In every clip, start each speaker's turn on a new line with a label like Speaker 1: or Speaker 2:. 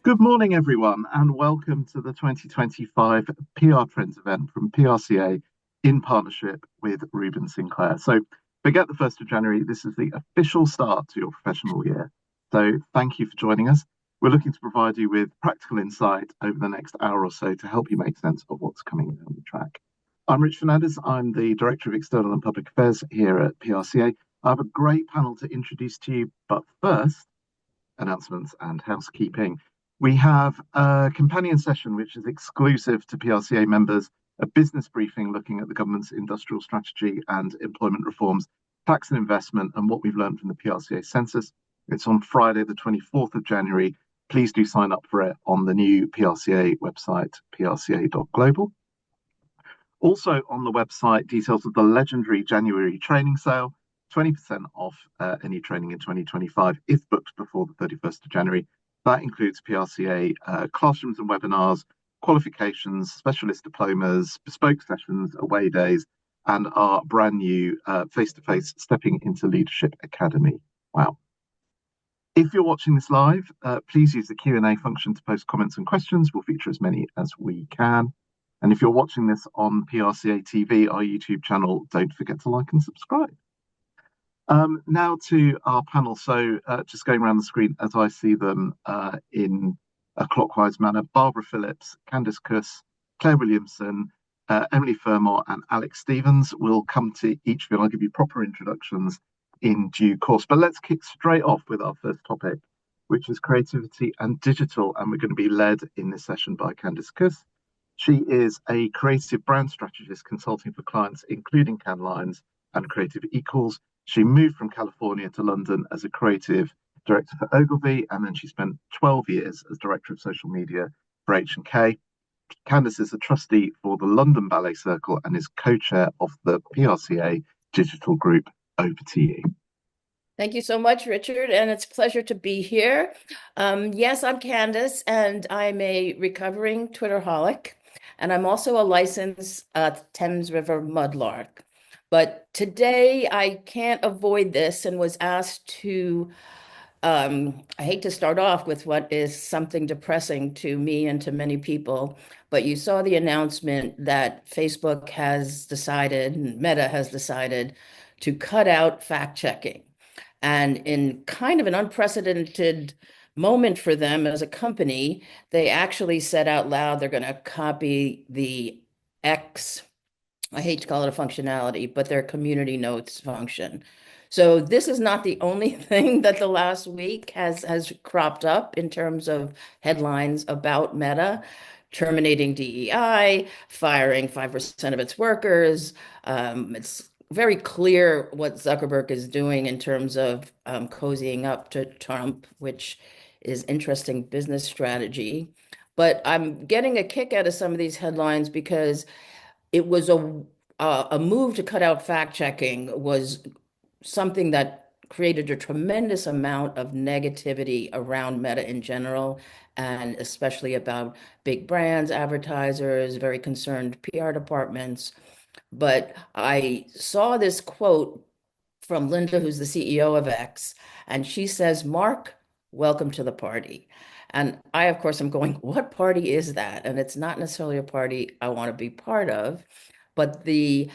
Speaker 1: Good morning, everyone, and welcome to the 2025 PR Trends event from PRCA in partnership with Reuben Sinclair. So, forget the 1st of January, this is the official start to your professional year. So, thank you for joining us. We're looking to provide you with practical insight over the next hour or so to help you make sense of what's coming down the track. I'm Rich Fernandez, I'm the Director of External and Public Affairs here at PRCA. I have a great panel to introduce to you, but first, announcements and housekeeping. We have a companion session which is exclusive to PRCA members, a business briefing looking at the government's industrial strategy and employment reforms, tax and investment, and what we've learned from the PRCA census. It's on Friday, the 24th of January. Please do sign up for it on the new PRCA website, prca.global. Also on the website, details of the legendary January training sale, 20% off any training in 2025 if booked before the 31st of January. That includes PRCA classrooms and webinars, qualifications, specialist diplomas, bespoke sessions, away days, and our brand new face-to-face Stepping into Leadership Academy. Wow. If you're watching this live, please use the Q&A function to post comments and questions. We'll feature as many as we can. And if you're watching this on PRCA TV, our YouTube channel, don't forget to like and subscribe. Now to our panel. So just going around the screen as I see them in a clockwise manner. Barbara Phillips, Candace Kuss, Claire Williamson, Emily Fermor and Alex Stevens will come to each of you. I'll give you proper introductions in due course. But let's kick straight off with our first topic, which is creativity and digital. And we're going to be led in this session by Candace Kuss. She is a creative brand strategist consulting for clients, including Cannes Lions and Creative Equals. She moved from California to London as a creative director for Ogilvy, and then she spent 12 years as director of social media for H&K. Candace is a trustee for the London Ballet Circle and is co-chair of the PRCA Digital Group. Over to you.
Speaker 2: Thank you so much, Richard, and it's a pleasure to be here. Yes, I'm Candace, and I'm a recovering Twitterholic, and I'm also a licensed Thames River mudlark. But today I can't avoid this and was asked to, I hate to start off with what is something depressing to me and to many people, but you saw the announcement that Facebook has decided, and Meta has decided, to cut out fact-checking. And in kind of an unprecedented moment for them as a company, they actually said out loud they're going to copy the X, I hate to call it a functionality, but their community notes function. So this is not the only thing that the last week has cropped up in terms of headlines about Meta, terminating DEI, firing 5% of its workers. It's very clear what Zuckerberg is doing in terms of cozying up to Trump, which is interesting business strategy. But I'm getting a kick out of some of these headlines because it was a move to cut out fact-checking was something that created a tremendous amount of negativity around Meta in general, and especially about big brands, advertisers, very concerned PR departments. But I saw this quote from Linda, who's the CEO of X, and she says, "Mark, welcome to the party." And I, of course, am going, what party is that? And it's not necessarily a party I want to be part of, but the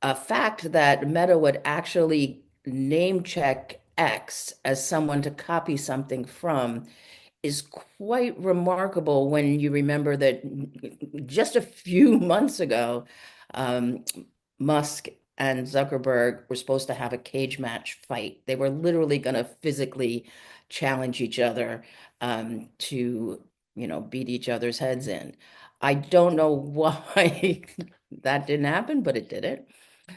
Speaker 2: fact that Meta would actually name check X as someone to copy something from is quite remarkable when you remember that just a few months ago, Musk and Zuckerberg were supposed to have a cage match fight. They were literally going to physically challenge each other to, beat each other's heads in. I don't know why that didn't happen, but it didn't.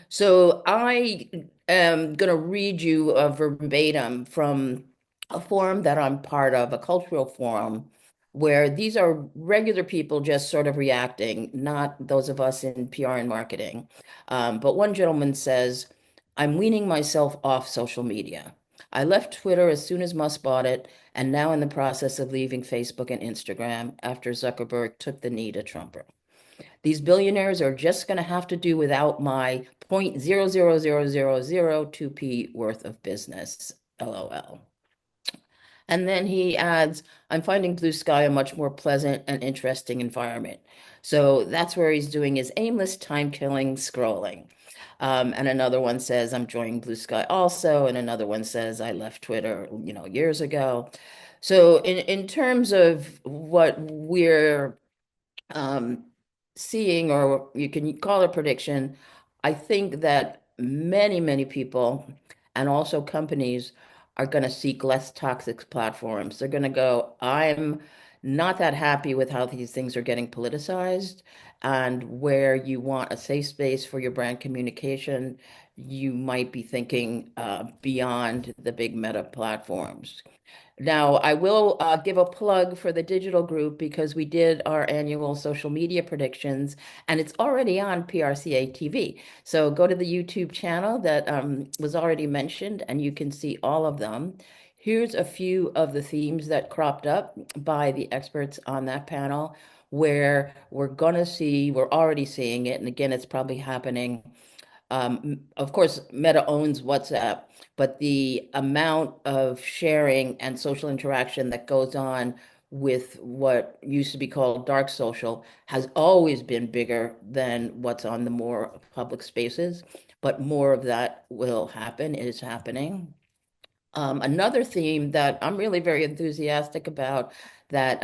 Speaker 2: So I am going to read you a verbatim from a forum that I'm part of, a cultural forum, where these are regular people just sort of reacting, not those of us in PR and marketing. But one gentleman says, "I'm weaning myself off social media. I left Twitter as soon as Musk bought it, and now in the process of leaving Facebook and Instagram after Zuckerberg took the knee to Trump. These billionaires are just going to have to do without my 0.00002p worth of business, LOL." And then he adds, I'm finding Blue Sky a much more pleasant and interesting environment. So that's where he's doing his aimless time-killing scrolling. And another one says, I'm joining Blue Sky also. And another one says, I left Twitter, years ago. So in terms of what we're um, seeing, or you can call it prediction, I think that many, many people and also companies are going to seek less toxic platforms. They're going to go, I'm not that happy with how these things are getting politicized, and where you want a safe space for your brand communication, you might be thinking beyond the big meta platforms. Now, I will give a plug for the digital group because we did our annual social media predictions, and it's already on PRCA TV. So go to the YouTube channel that was already mentioned, and you can see all of them. Here's a few of the themes that cropped up by the experts on that panel, where we're already seeing it, and again, it's probably happening. Of course, Meta owns WhatsApp, but the amount of sharing and social interaction that goes on with what used to be called dark social has always been bigger than what's on the more public spaces. But more of that will happen, is happening. Another theme that I'm really very enthusiastic about that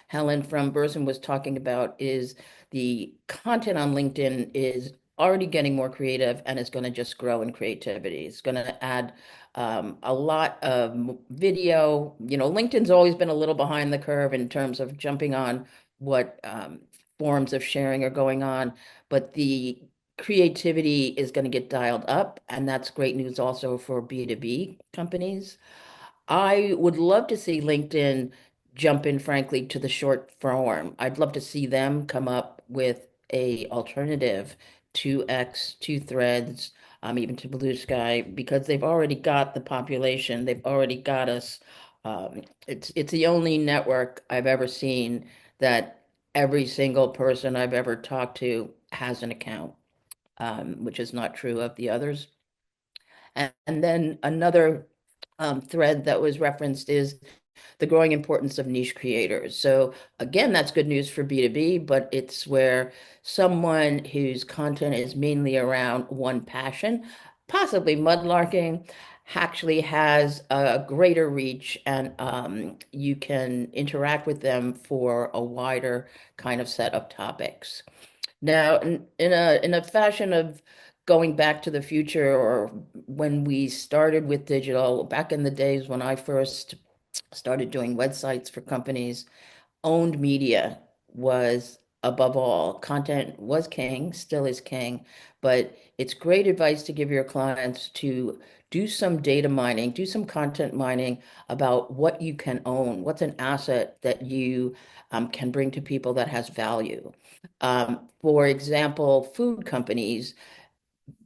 Speaker 2: Helen from Burson was talking about is the content on LinkedIn is already getting more creative and is going to just grow in creativity. It's going to add a lot of video. LinkedIn's always been a little behind the curve in terms of jumping on what forms of sharing are going on, but the creativity is going to get dialed up, and that's great news also for B2B companies. I would love to see LinkedIn jump in, frankly, to the short form. I'd love to see them come up with a alternative to X, to Threads, even to Blue Sky, because they've already got the population. They've already got us. It's the only network I've ever seen that every single person I've ever talked to has an account, which is not true of the others. And then another thread that was referenced is the growing importance of niche creators. So again, that's good news for B2B, but it's where someone whose content is mainly around one passion, possibly mudlarking, actually has a greater reach, and you can interact with them for a wider kind of set of topics. Now, in a fashion of going back to the future, or when we started with digital, back in the days when I first started doing websites for companies, owned media was above all. Content was king, still is king, but it's great advice to give your clients to do some data mining, do some content mining about what you can own, what's an asset that you can bring to people that has value. For example, food companies,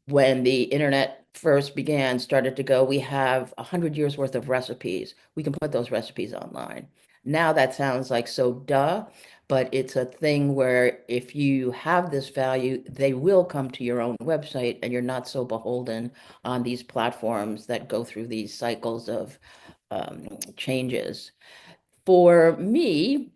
Speaker 2: when the internet first began, started to go, we have 100 years worth of recipes. We can put those recipes online. Now that sounds like so duh, but it's a thing where if you have this value, they will come to your own website, and you're not so beholden on these platforms that go through these cycles of changes. For me,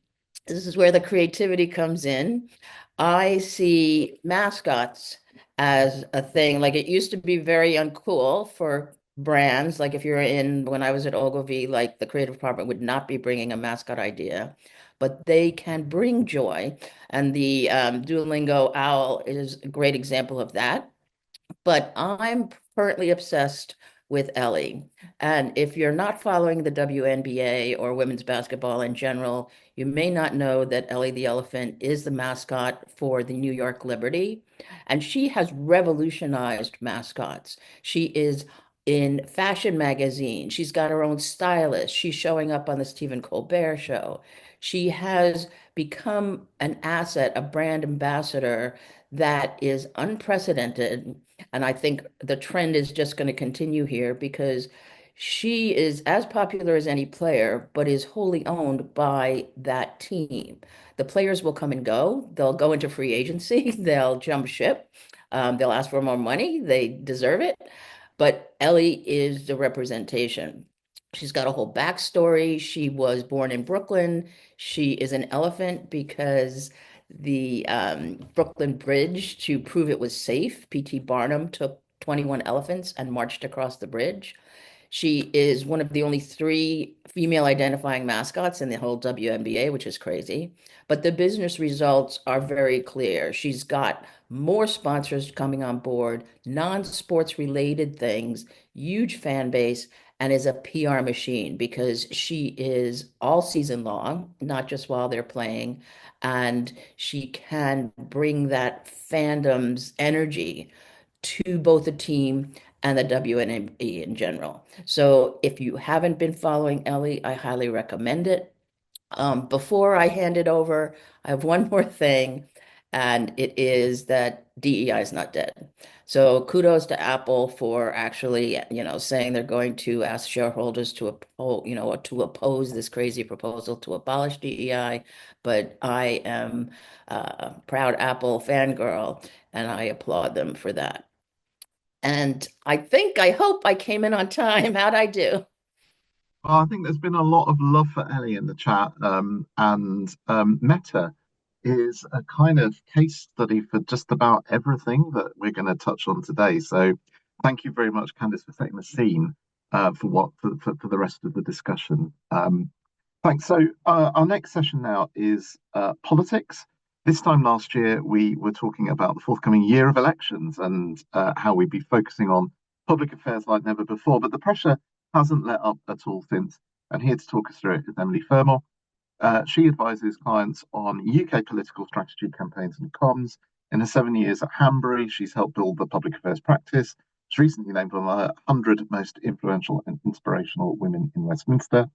Speaker 2: this is where the creativity comes in. I see mascots as a thing. Like, it used to be very uncool for brands. Like, if you're in, when I was at Ogilvy, like the creative department would not be bringing a mascot idea, but they can bring joy. And the Duolingo owl is a great example of that. But I'm currently obsessed with Ellie. And if you're not following the WNBA or women's basketball in general, you may not know that Ellie the elephant is the mascot for the New York Liberty. And she has revolutionized mascots. She is in fashion magazine. She's got her own stylist. She's showing up on the Stephen Colbert show. She has become an asset, a brand ambassador that is unprecedented, and I think the trend is just going to continue here because she is as popular as any player, but is wholly owned by that team. The players will come and go. They'll go into free agency. They'll jump ship. They'll ask for more money. They deserve it. But Ellie is the representation. She's got a whole backstory. She was born in Brooklyn. She is an elephant because the Brooklyn Bridge, to prove it was safe, P.T. Barnum took 21 elephants and marched across the bridge. She is one of the only three female identifying mascots in the whole WNBA, which is crazy. But the business results are very clear. She's got more sponsors coming on board, non-sports related things, huge fan base, and is a PR machine because she is all season long, not just while they're playing. And she can bring that fandom's energy to both the team and the WNBA in general. So if you haven't been following Ellie, I highly recommend it. Before I hand it over, I have one more thing, and it is that DEI is not dead. So kudos to Apple for actually, saying they're going to ask shareholders to oppose this crazy proposal to abolish DEI. But I am a proud Apple fangirl, and I applaud them for that. And I hope I came in on time. How'd I do?
Speaker 1: Well, I think there's been a lot of love for Ellie in the chat, and Meta is a kind of case study for just about everything that we're going to touch on today. So, thank you very much, Candace, for setting the scene for the rest of the discussion. Thanks. So, our next session now is politics. This time last year, we were talking about the forthcoming year of elections and how we'd be focusing on public affairs like never before. But the pressure hasn't let up at all since. And here to talk us through it is Emily Fermor. She advises clients on UK political strategy, campaigns, and comms. In her 7 years at Hanbury, she's helped build the public affairs practice. She's recently named one of the 100 most influential and inspirational women in Westminster.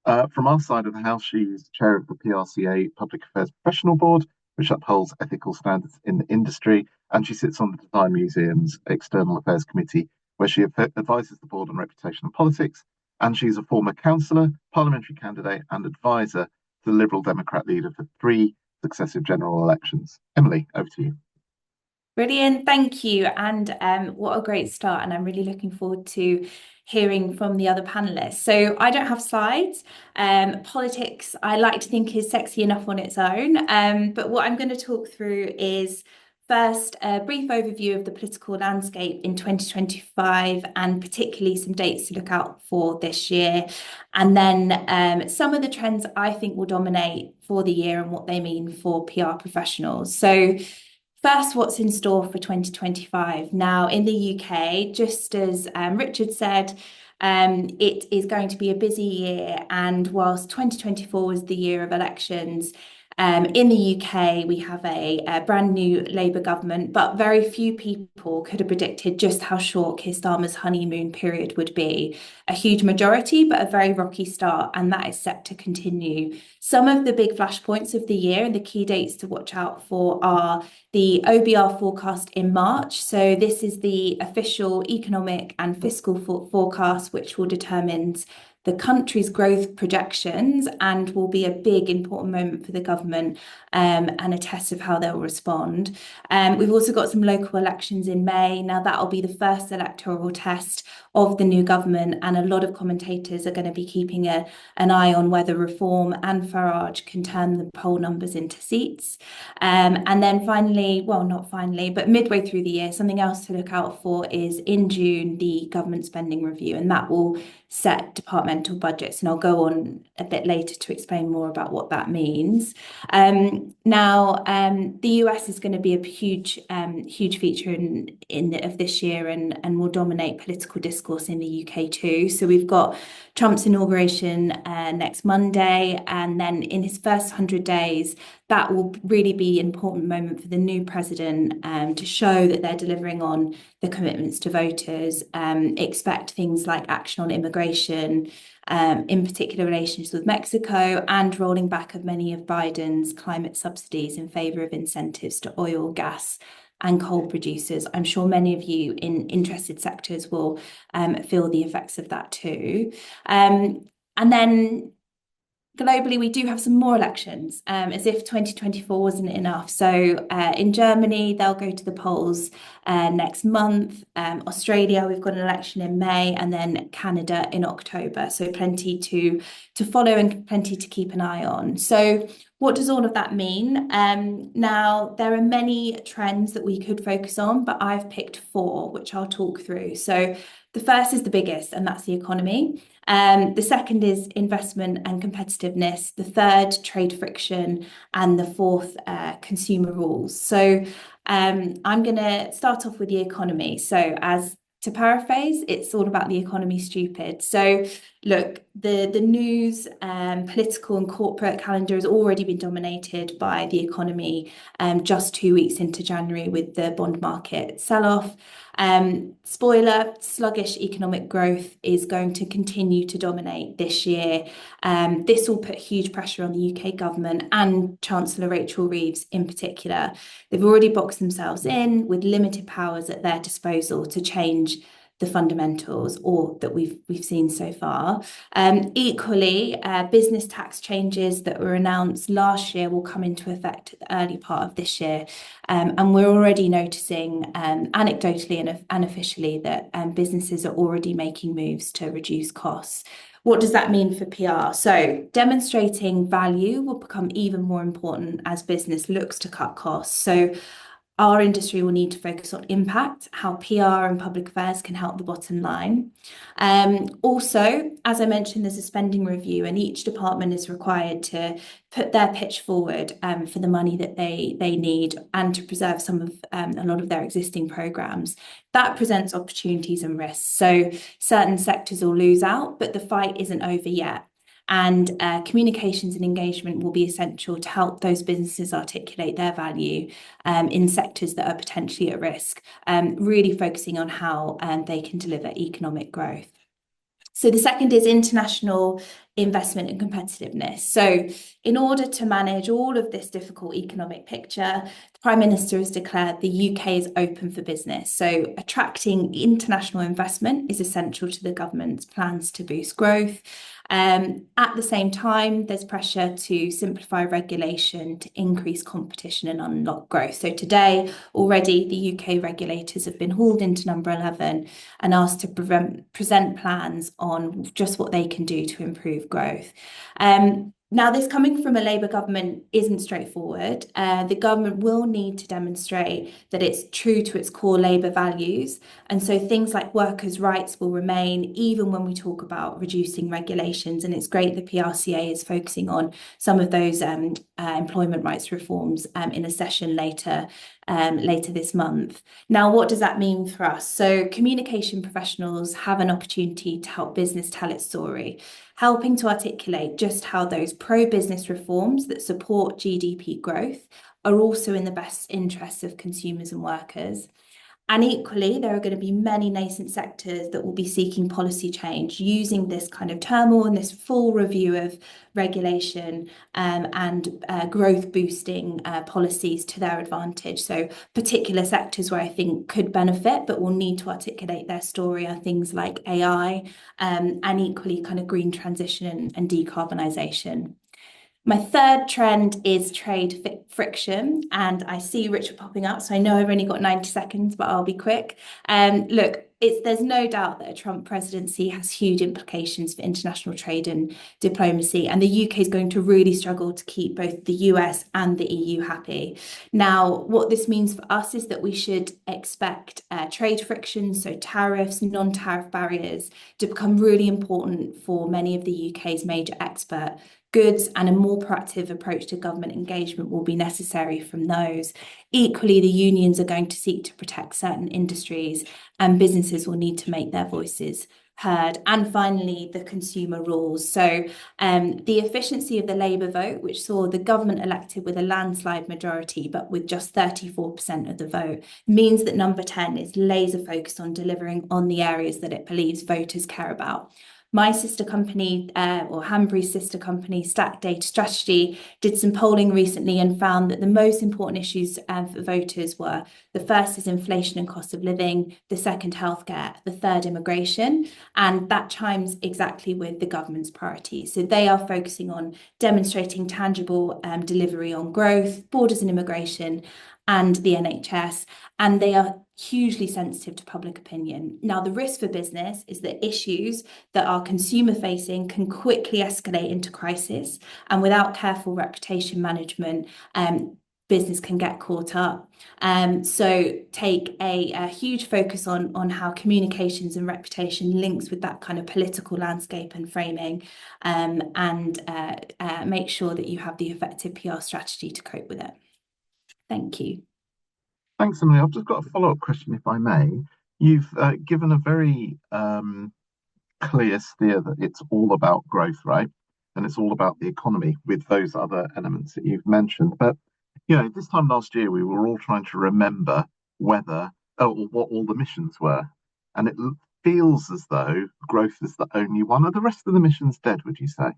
Speaker 1: From our side of the house, she's chair of the PRCA Public Affairs Professional Board, which upholds ethical standards in the industry, and she sits on the Design Museum's External Affairs Committee, where she advises the board on reputation and politics, and she's a former councillor, parliamentary candidate, and advisor to the Liberal Democrat leader for 3 successive general elections. Emily, over to you.
Speaker 3: Brilliant, thank you. And what a great start. And I'm really looking forward to hearing from the other panelists. So I don't have slides. Politics, I like to think is sexy enough on its own. But what I'm going to talk through is first a brief overview of the political landscape in 2025 and particularly some dates to look out for this year. And then some of the trends I think will dominate for the year and what they mean for PR professionals. So first, what's in store for 2025? Now, in the UK, just as Richard said, it is going to be a busy year. And whilst 2024 was the year of elections, in the UK, we have a brand new Labour government, but very few people could have predicted just how short Keir Starmer's honeymoon period would be. A huge majority, but a very rocky start, and that is set to continue. Some of the big flashpoints of the year and the key dates to watch out for are the OBR forecast in March. So this is the official economic and fiscal forecast, which will determine the country's growth projections and will be a big important moment for the government and a test of how they'll respond. We've also got some local elections in May. Now that'll be the first electoral test of the new government, and a lot of commentators are going to be keeping an eye on whether Reform and Farage can turn the poll numbers into seats. And then finally, well, not finally, but midway through the year, something else to look out for is in June, the government spending review, and that will set departmental budgets. And I'll go on a bit later to explain more about what that means. Now, the US is going to be a huge feature of this year and will dominate political discourse in the UK too. So we've got Trump's inauguration next Monday, and then in his first 100 days, that will really be an important moment for the new president to show that they're delivering on the commitments to voters. Expect things like action on immigration, in particular relations with Mexico, and rolling back of many of Biden's climate subsidies in favour of incentives to oil, gas and coal producers. I'm sure many of you in interested sectors will feel the effects of that too. And then globally, we do have some more elections, as if 2024 wasn't enough. So in Germany, they'll go to the polls next month. Australia, we've got an election in May, and then Canada in October. So plenty to follow and plenty to keep an eye on. So what does all of that mean? Now, there are many trends that we could focus on, but I've picked 4, which I'll talk through. So the first is the biggest, and that's the economy. The second is investment and competitiveness. The third, trade friction, and the fourth, consumer rules. So I'm going to start off with the economy. So to paraphrase, it's all about the economy, stupid. So look, the news, political and corporate calendar has already been dominated by the economy just 2 weeks into January with the bond market sell-off. Spoiler, sluggish economic growth is going to continue to dominate this year. This will put huge pressure on the UK government and Chancellor Rachel Reeves in particular. They've already boxed themselves in with limited powers at their disposal to change the fundamentals, or that we've seen so far. Equally, business tax changes that were announced last year will come into effect at the early part of this year. And we're already noticing anecdotally and unofficially that businesses are already making moves to reduce costs. What does that mean for PR? So demonstrating value will become even more important as business looks to cut costs. So our industry will need to focus on impact, how PR and public affairs can help the bottom line. Also, as I mentioned, there's a spending review, and each department is required to put their pitch forward for the money that they need, and to preserve some of a lot of their existing programs. That presents opportunities and risks. So certain sectors will lose out, but the fight isn't over yet. And communications and engagement will be essential to help those businesses articulate their value in sectors that are potentially at risk, really focusing on how they can deliver economic growth. So the second is international investment and competitiveness. So in order to manage all of this difficult economic picture, the Prime Minister has declared the UK is open for business. So attracting international investment is essential to the government's plans to boost growth. At the same time, there's pressure to simplify regulation to increase competition and unlock growth. So today, already, the UK regulators have been hauled into number 11 and asked to present plans on just what they can do to improve growth. Now, this coming from a Labour government isn't straightforward. The government will need to demonstrate that it's true to its core Labour values. And so things like workers' rights will remain, even when we talk about reducing regulations. And it's great the PRCA is focusing on some of those employment rights reforms in a session later this month. Now, what does that mean for us? So communication professionals have an opportunity to help business tell its story, helping to articulate just how those pro-business reforms that support GDP growth are also in the best interests of consumers and workers. And equally, there are going to be many nascent sectors that will be seeking policy change, using this kind of turmoil and this full review of regulation and growth boosting policies to their advantage. So particular sectors where I think could benefit but will need to articulate their story are things like AI and equally kind of green transition and decarbonisation. My third trend is trade friction, and I see Richard popping up, so I know I've only got 90 seconds, but I'll be quick. Look, there's no doubt that a Trump presidency has huge implications for international trade and diplomacy, and the UK is going to really struggle to keep both the US and the EU happy. Now, what this means for us is that we should expect trade friction, so tariffs, non-tariff barriers, to become really important for many of the UK's major export goods, and a more proactive approach to government engagement will be necessary from those. Equally, the unions are going to seek to protect certain industries, and businesses will need to make their voices heard. And finally, the consumer rules. So the efficiency of the Labour vote, which saw the government elected with a landslide majority, but with just 34% of the vote, means that number 10 is laser focused on delivering on the areas that it believes voters care about. My sister company, or Hanbury's sister company, Strategist, did some polling recently and found that the most important issues for voters were: the first is inflation and cost of living, the second healthcare, the third immigration, and that chimes exactly with the government's priorities. So they are focusing on demonstrating tangible delivery on growth, borders and immigration, and the NHS, and they are hugely sensitive to public opinion. Now, the risk for business is that issues that are consumer facing can quickly escalate into crisis, and without careful reputation management, business can get caught up. So take a huge focus on how communications and reputation links with that kind of political landscape and framing, and make sure that you have the effective PR strategy to cope with it. Thank you.
Speaker 1: Thanks, Emily. I've just got a follow-up question, if I may. You've given a very clear steer that it's all about growth, right? And it's all about the economy with those other elements that you've mentioned. But, this time last year, we were all trying to remember what all the missions were. And it feels as though growth is the only one. Are the rest of the missions dead, would you say?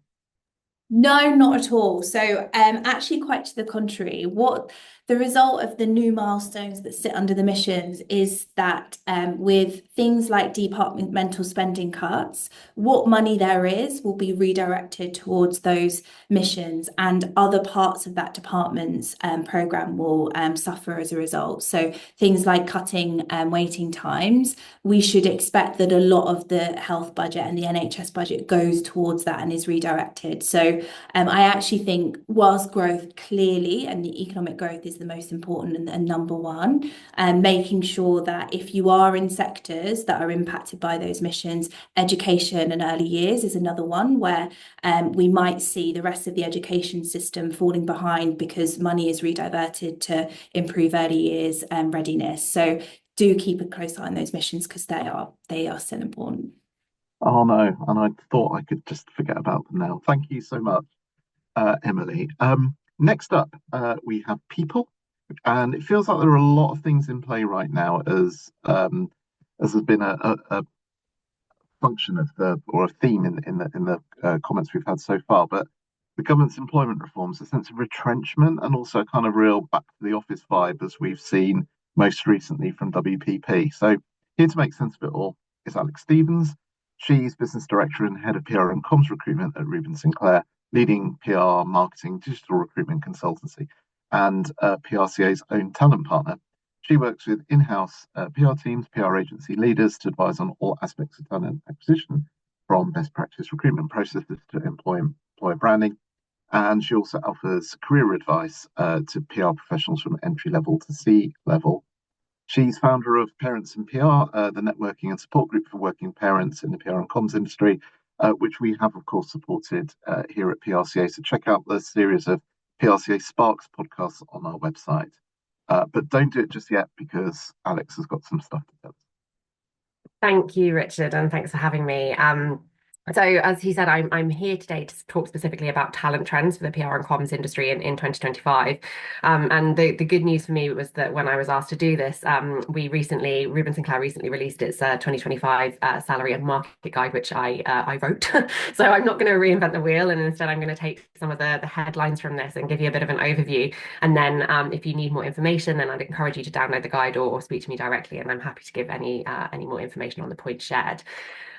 Speaker 3: No, not at all. So actually quite to the contrary. What the result of the new milestones that sit under the missions is that with things like departmental spending cuts, what money there is will be redirected towards those missions, and other parts of that department's programme will suffer as a result. So things like cutting waiting times, we should expect that a lot of the health budget and the NHS budget goes towards that and is redirected. So I actually think whilst growth clearly, and the economic growth is the most important and number one, making sure that if you are in sectors that are impacted by those missions, education and early years is another one where we might see the rest of the education system falling behind because money is rediverted to improve early years readiness. So do keep a close eye on those missions because they are still important.
Speaker 1: Oh no, and I thought I could just forget about them now. Thank you so much, Emily. Next up, we have people, and it feels like there are a lot of things in play right now as has been a function of or a theme in the comments we've had so far. But the government's employment reforms, a sense of retrenchment, and also a kind of real back to the office vibe, as we've seen most recently from WPP. So here to make sense of it all is Alex Stevens. She's business director and head of PR and comms recruitment at Reuben Sinclair, leading PR, marketing, digital recruitment consultancy, and PRCA's own talent partner. She works with in-house PR teams, PR agency leaders to advise on all aspects of talent acquisition, from best practice recruitment processes to employer branding. And she also offers career advice to PR professionals from entry level to C level. She's founder of Parents in PR, the networking and support group for working parents in the PR and comms industry, which we have, of course, supported here at PRCA. So check out the series of PRCA Sparks podcasts on our website. But don't do it just yet because Alex has got some stuff to tell us.
Speaker 4: Thank you, Richard, and thanks for having me. So as he said, I'm here today to talk specifically about talent trends for the PR and comms industry in 2025. And the good news for me was that when I was asked to do this, Reuben Sinclair recently released its 2025 salary and market guide, which I wrote. So I'm not going to reinvent the wheel, and instead I'm going to take some of the headlines from this and give you a bit of an overview. And then if you need more information, then I'd encourage you to download the guide or speak to me directly, and I'm happy to give any more information on the points shared.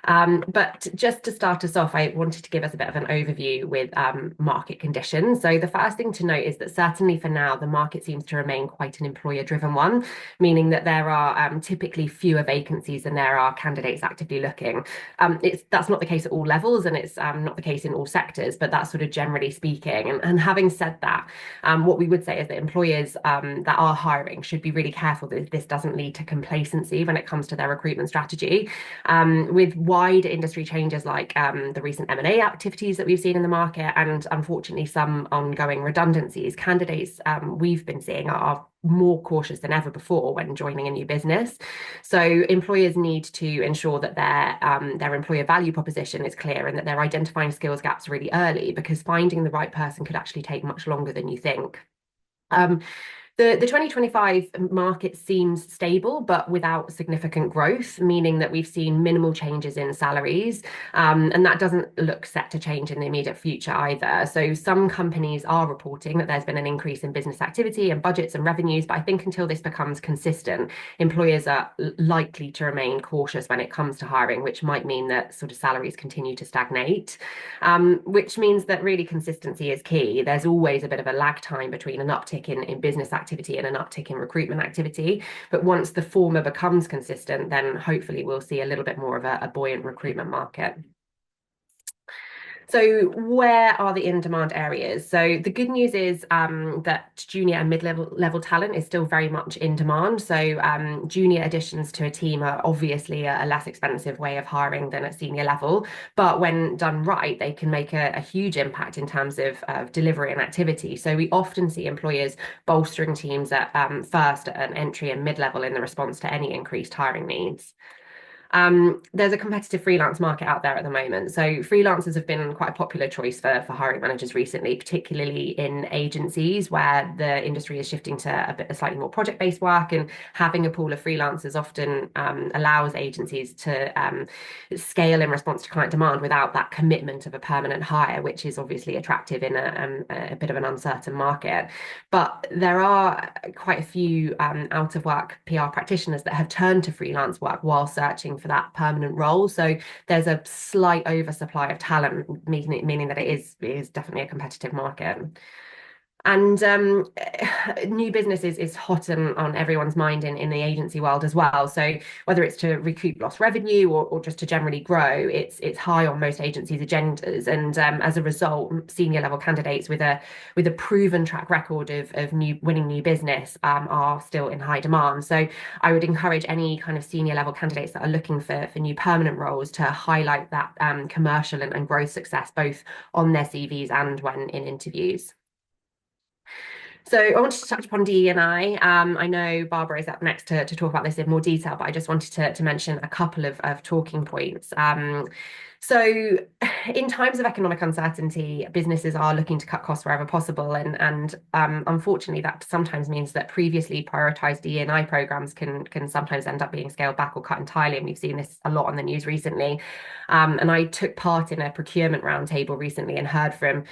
Speaker 4: But just to start us off, I wanted to give us a bit of an overview with market conditions. So the first thing to note is that certainly for now, the market seems to remain quite an employer-driven one, meaning that there are typically fewer vacancies than there are candidates actively looking. That's not the case at all levels, and it's not the case in all sectors, but that's sort of generally speaking. And having said that, what we would say is that employers that are hiring should be really careful that this doesn't lead to complacency when it comes to their recruitment strategy. With wide industry changes like the recent M&A activities that we've seen in the market, and unfortunately some ongoing redundancies, candidates we've been seeing are more cautious than ever before when joining a new business. So employers need to ensure that their employer value proposition is clear and that they're identifying skills gaps really early, because finding the right person could actually take much longer than you think. The 2025 market seems stable, but without significant growth, meaning that we've seen minimal changes in salaries, and that doesn't look set to change in the immediate future either. So some companies are reporting that there's been an increase in business activity and budgets and revenues, but I think until this becomes consistent, employers are likely to remain cautious when it comes to hiring, which might mean that sort of salaries continue to stagnate, which means that really consistency is key. There's always a bit of a lag time between an uptick in business activity and an uptick in recruitment activity. But once the former becomes consistent, then hopefully we'll see a little bit more of a buoyant recruitment market. So where are the in-demand areas? So the good news is that junior and mid-level talent is still very much in demand. So junior additions to a team are obviously a less expensive way of hiring than at senior level, but when done right, they can make a huge impact in terms of delivery and activity. So we often see employers bolstering teams at first at an entry and mid-level in the response to any increased hiring needs. There's a competitive freelance market out there at the moment. So freelancers have been quite a popular choice for hiring managers recently, particularly in agencies where the industry is shifting to a slightly more project-based work, and having a pool of freelancers often allows agencies to scale in response to client demand without that commitment of a permanent hire, which is obviously attractive in a bit of an uncertain market. But there are quite a few out of work PR practitioners that have turned to freelance work while searching for that permanent role. So there's a slight oversupply of talent, meaning that it is definitely a competitive market. And new business is hot on everyone's mind in the agency world as well. So whether it's to recoup lost revenue or just to generally grow, it's high on most agencies' agendas. And as a result, senior level candidates with a proven track record of winning new business are still in high demand. So I would encourage any kind of senior level candidates that are looking for new permanent roles to highlight that commercial and growth success both on their CVs and when in interviews. So I wanted to touch upon DE&I. I know Barbara is up next to talk about this in more detail, but I just wanted to mention a couple of talking points. So in times of economic uncertainty, businesses are looking to cut costs wherever possible. And unfortunately, that sometimes means that previously prioritized DE&I programs can sometimes end up being scaled back or cut entirely. And we've seen this a lot on the news recently. And I took part in a procurement roundtable recently and heard from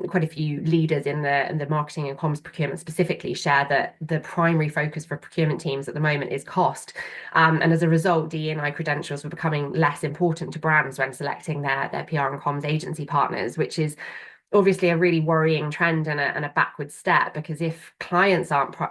Speaker 4: quite a few leaders in the marketing and comms procurement specifically share that the primary focus for procurement teams at the moment is cost. And as a result, DE&I credentials were becoming less important to brands when selecting their PR and comms agency partners, which is obviously a really worrying trend and a backward step, because if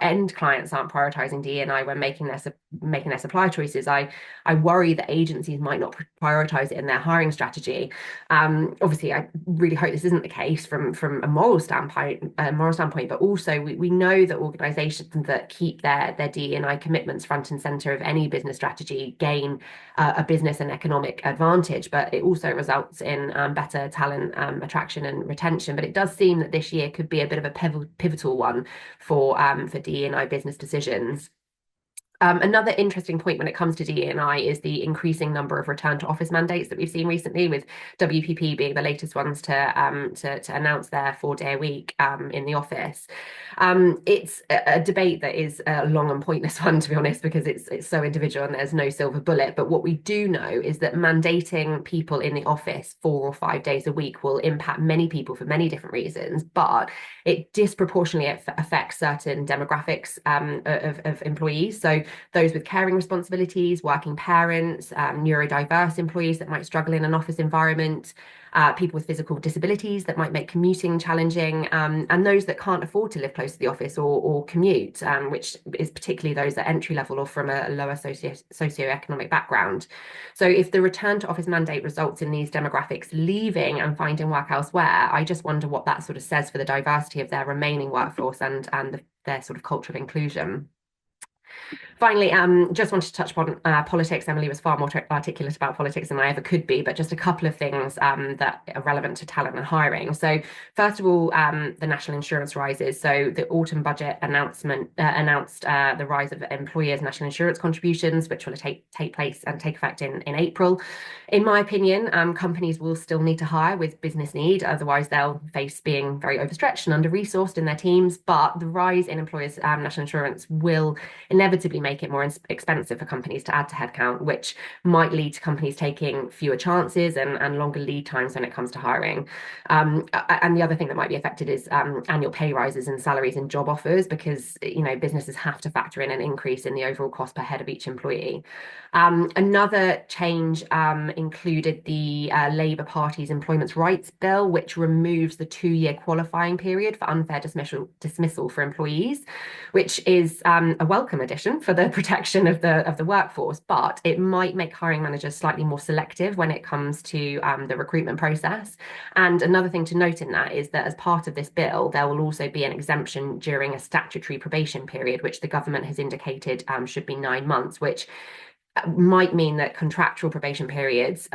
Speaker 4: end clients aren't prioritizing DE&I when making their supply choices, I worry that agencies might not prioritize it in their hiring strategy. Obviously, I really hope this isn't the case from a moral standpoint, but also we know that organizations that keep their DE&I commitments front and center of any business strategy gain a business and economic advantage, but it also results in better talent attraction and retention. But it does seem that this year could be a bit of a pivotal one for DE&I business decisions. Another interesting point when it comes to DE&I is the increasing number of return to office mandates that we've seen recently, with WPP being the latest ones to announce their 4-day a week in the office. It's a debate that is a long and pointless one, to be honest, because it's so individual and there's no silver bullet. But what we do know is that mandating people in the office 4 or 5 days a week will impact many people for many different reasons, but it disproportionately affects certain demographics of employees. So those with caring responsibilities, working parents, neurodiverse employees that might struggle in an office environment, people with physical disabilities that might make commuting challenging, and those that can't afford to live close to the office or commute, which is particularly those at entry level or from a lower socioeconomic background. So if the return to office mandate results in these demographics leaving and finding work elsewhere, I just wonder what that sort of says for the diversity of their remaining workforce and their sort of culture of inclusion. Finally, just wanted to touch upon politics. Emily was far more articulate about politics than I ever could be, but just a couple of things that are relevant to talent and hiring. So first of all, the national insurance rises. So the autumn budget announcement announced the rise of employers' national insurance contributions, which will take place and take effect in April. In my opinion, companies will still need to hire with business need, otherwise they'll face being very overstretched and under-resourced in their teams. But the rise in employers' national insurance will inevitably make it more expensive for companies to add to headcount, which might lead to companies taking fewer chances and longer lead times when it comes to hiring. And the other thing that might be affected is annual pay rises in salaries and job offers, because businesses have to factor in an increase in the overall cost per head of each employee. Another change included the Labour Party's Employment Rights Bill, which removes the 2-year qualifying period for unfair dismissal for employees, which is a welcome addition for the protection of the workforce, but it might make hiring managers slightly more selective when it comes to the recruitment process. And another thing to note in that is that as part of this bill, there will also be an exemption during a statutory probation period, which the government has indicated should be 9 months, which might mean that contractual probation periods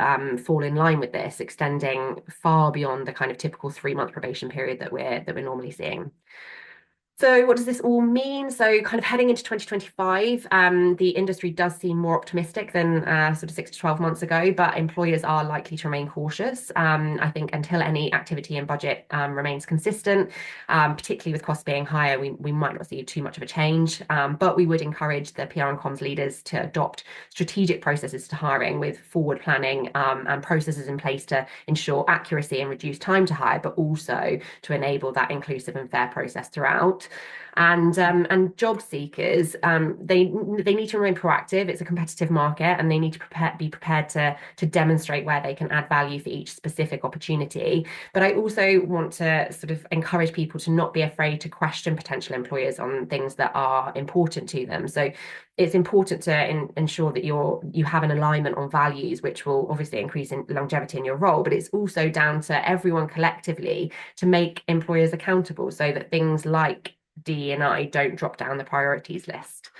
Speaker 4: fall in line with this, extending far beyond the kind of typical 3-month probation period that we're normally seeing. So what does this all mean? So kind of heading into 2025, the industry does seem more optimistic than sort of 6 to 12 months ago, but employers are likely to remain cautious. I think until any activity and budget remains consistent, particularly with costs being higher, we might not see too much of a change. But we would encourage the PR and comms leaders to adopt strategic processes to hiring with forward planning and processes in place to ensure accuracy and reduce time to hire, but also to enable that inclusive and fair process throughout. And job seekers, they need to remain proactive. It's a competitive market, and they need to be prepared to demonstrate where they can add value for each specific opportunity. But I also want to sort of encourage people to not be afraid to question potential employers on things that are important to them. So it's important to ensure that you have an alignment on values, which will obviously increase in longevity in your role, but it's also down to everyone collectively to make employers accountable so that things like DE&I don't drop down the priorities list.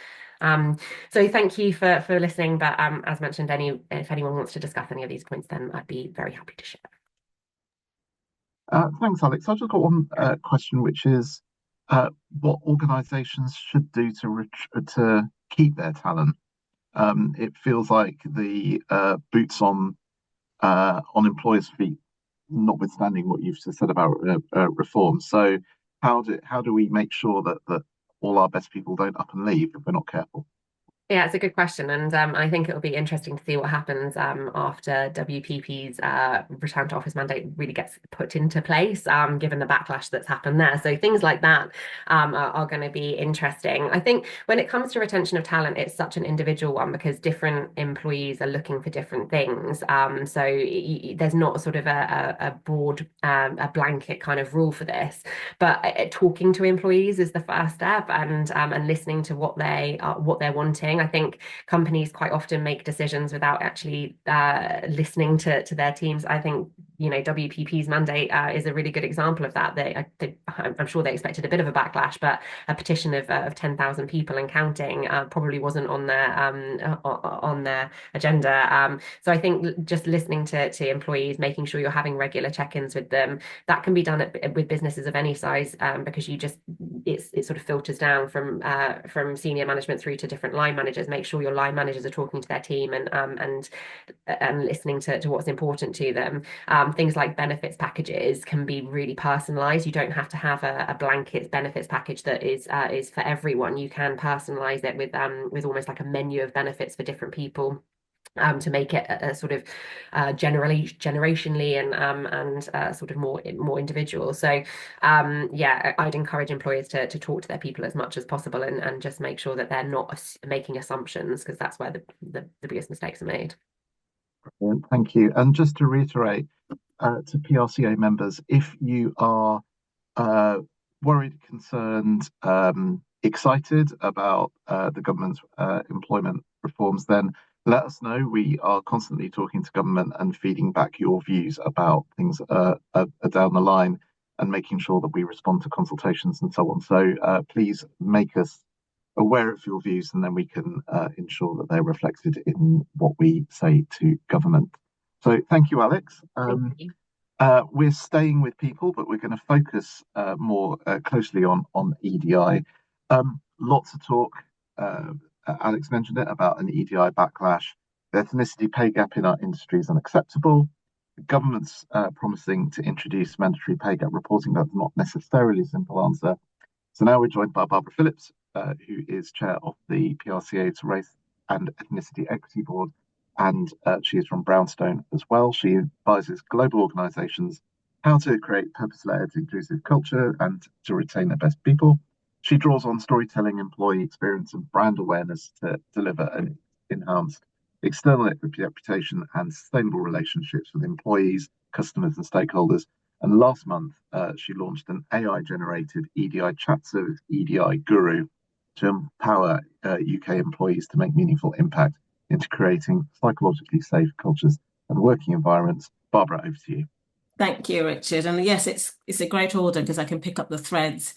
Speaker 4: So thank you for listening, but as mentioned, if anyone wants to discuss any of these points, then I'd be very happy to share.
Speaker 1: Thanks, Alex. I've just got one question, which is what organisations should do to keep their talent. It feels like the boots on employers' feet, notwithstanding what you've said about reform. So how do we make sure that all our best people don't up and leave if we're not careful?
Speaker 4: Yeah, it's a good question, and I think it'll be interesting to see what happens after WPP's return to office mandate really gets put into place, given the backlash that's happened there. So things like that are going to be interesting. I think when it comes to retention of talent, it's such an individual one because different employees are looking for different things. So there's not sort of a broad, a blanket kind of rule for this. But talking to employees is the first step, and listening to what they're wanting. I think companies quite often make decisions without actually listening to their teams. I think WPP's mandate is a really good example of that. I'm sure they expected a bit of a backlash, but a petition of 10,000 people and counting probably wasn't on their agenda. So I think just listening to employees, making sure you're having regular check-ins with them, that can be done with businesses of any size, because it sort of filters down from senior management through to different line managers. Make sure your line managers are talking to their team and listening to what's important to them. Things like benefits packages can be really personalized. You don't have to have a blanket benefits package that is for everyone. You can personalize it with almost like a menu of benefits for different people. To make it a sort of generationally and sort of more individual. So yeah, I'd encourage employers to talk to their people as much as possible and just make sure that they're not making assumptions, because that's where the biggest mistakes are made.
Speaker 1: Brilliant, thank you. And just to reiterate to PRCA members, if you are worried, concerned, excited about the government's employment reforms, then let us know. We are constantly talking to government and feeding back your views about things are down the line and making sure that we respond to consultations and so on. So please make us aware of your views, and then we can ensure that they're reflected in what we say to government. So thank you, Alex.
Speaker 4: Thank you.
Speaker 1: We're staying with people, but we're going to focus more closely on EDI. Lots of talk. Alex mentioned it about an EDI backlash. The ethnicity pay gap in our industry is unacceptable. The government's promising to introduce mandatory pay gap reporting. That's not necessarily a simple answer. So now we're joined by Barbara Phillips, who is chair of the PRCA's Race and Ethnicity Equity Board, and she is from Brownstone as well. She advises global organisations how to create purpose-led, inclusive culture and to retain their best people. She draws on storytelling, employee experience, and brand awareness to deliver an enhanced external reputation and sustainable relationships with employees, customers, and stakeholders. And last month, she launched an AI-generated EDI chat service, EDI Guru, to empower UK employees to make meaningful impact into creating psychologically safe cultures and working environments. Barbara, over to you.
Speaker 5: Thank you, Richard. And yes, it's a great order because I can pick up the threads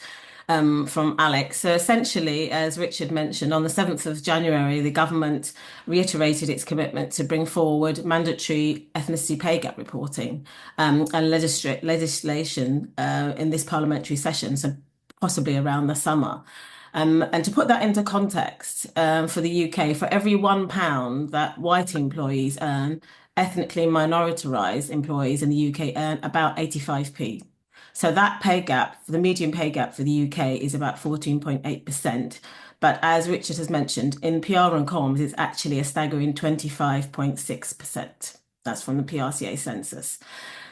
Speaker 5: from Alex. So essentially, as Richard mentioned, on the 7th of January, the government reiterated its commitment to bring forward mandatory ethnicity pay gap reporting and legislation in this parliamentary session, so possibly around the summer. And to put that into context, for the UK, for every £1 that white employees earn, ethnically minoritized employees in the UK earn about 85p. So that pay gap, the median pay gap for the UK is about 14.8%. But as Richard has mentioned, in PR and comms, it's actually a staggering 25.6%. That's from the PRCA census.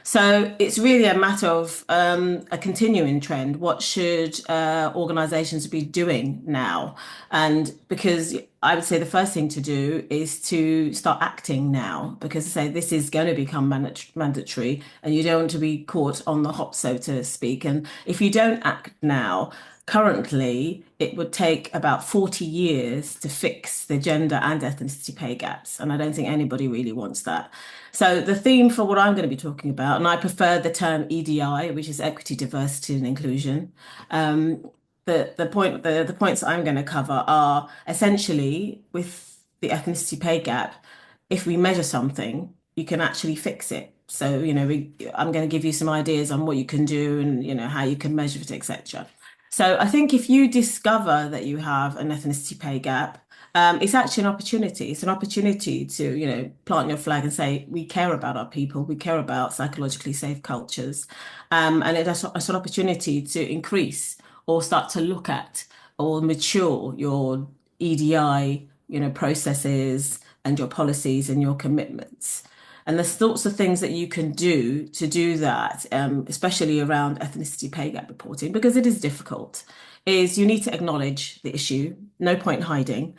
Speaker 5: So it's really a matter of a continuing trend. What should organisations be doing now? And because I would say the first thing to do is to start acting now, because I say this is going to become mandatory and you don't want to be caught on the hop, so to speak. And if you don't act now, currently, it would take about 40 years to fix the gender and ethnicity pay gaps. And I don't think anybody really wants that. So the theme for what I'm going to be talking about, and I prefer the term EDI, which is equity, diversity and inclusion. The points I'm going to cover are essentially with the ethnicity pay gap, if we measure something, you can actually fix it. So, I'm going to give you some ideas on what you can do and, how you can measure it, etc. So I think if you discover that you have an ethnicity pay gap, it's actually an opportunity. It's an opportunity to, plant your flag and say, we care about our people, we care about psychologically safe cultures. And it's an opportunity to increase or start to look at or mature your EDI, processes and your policies and your commitments. And the sorts of things that you can do to do that, especially around ethnicity pay gap reporting, because it is difficult, is you need to acknowledge the issue, no point hiding.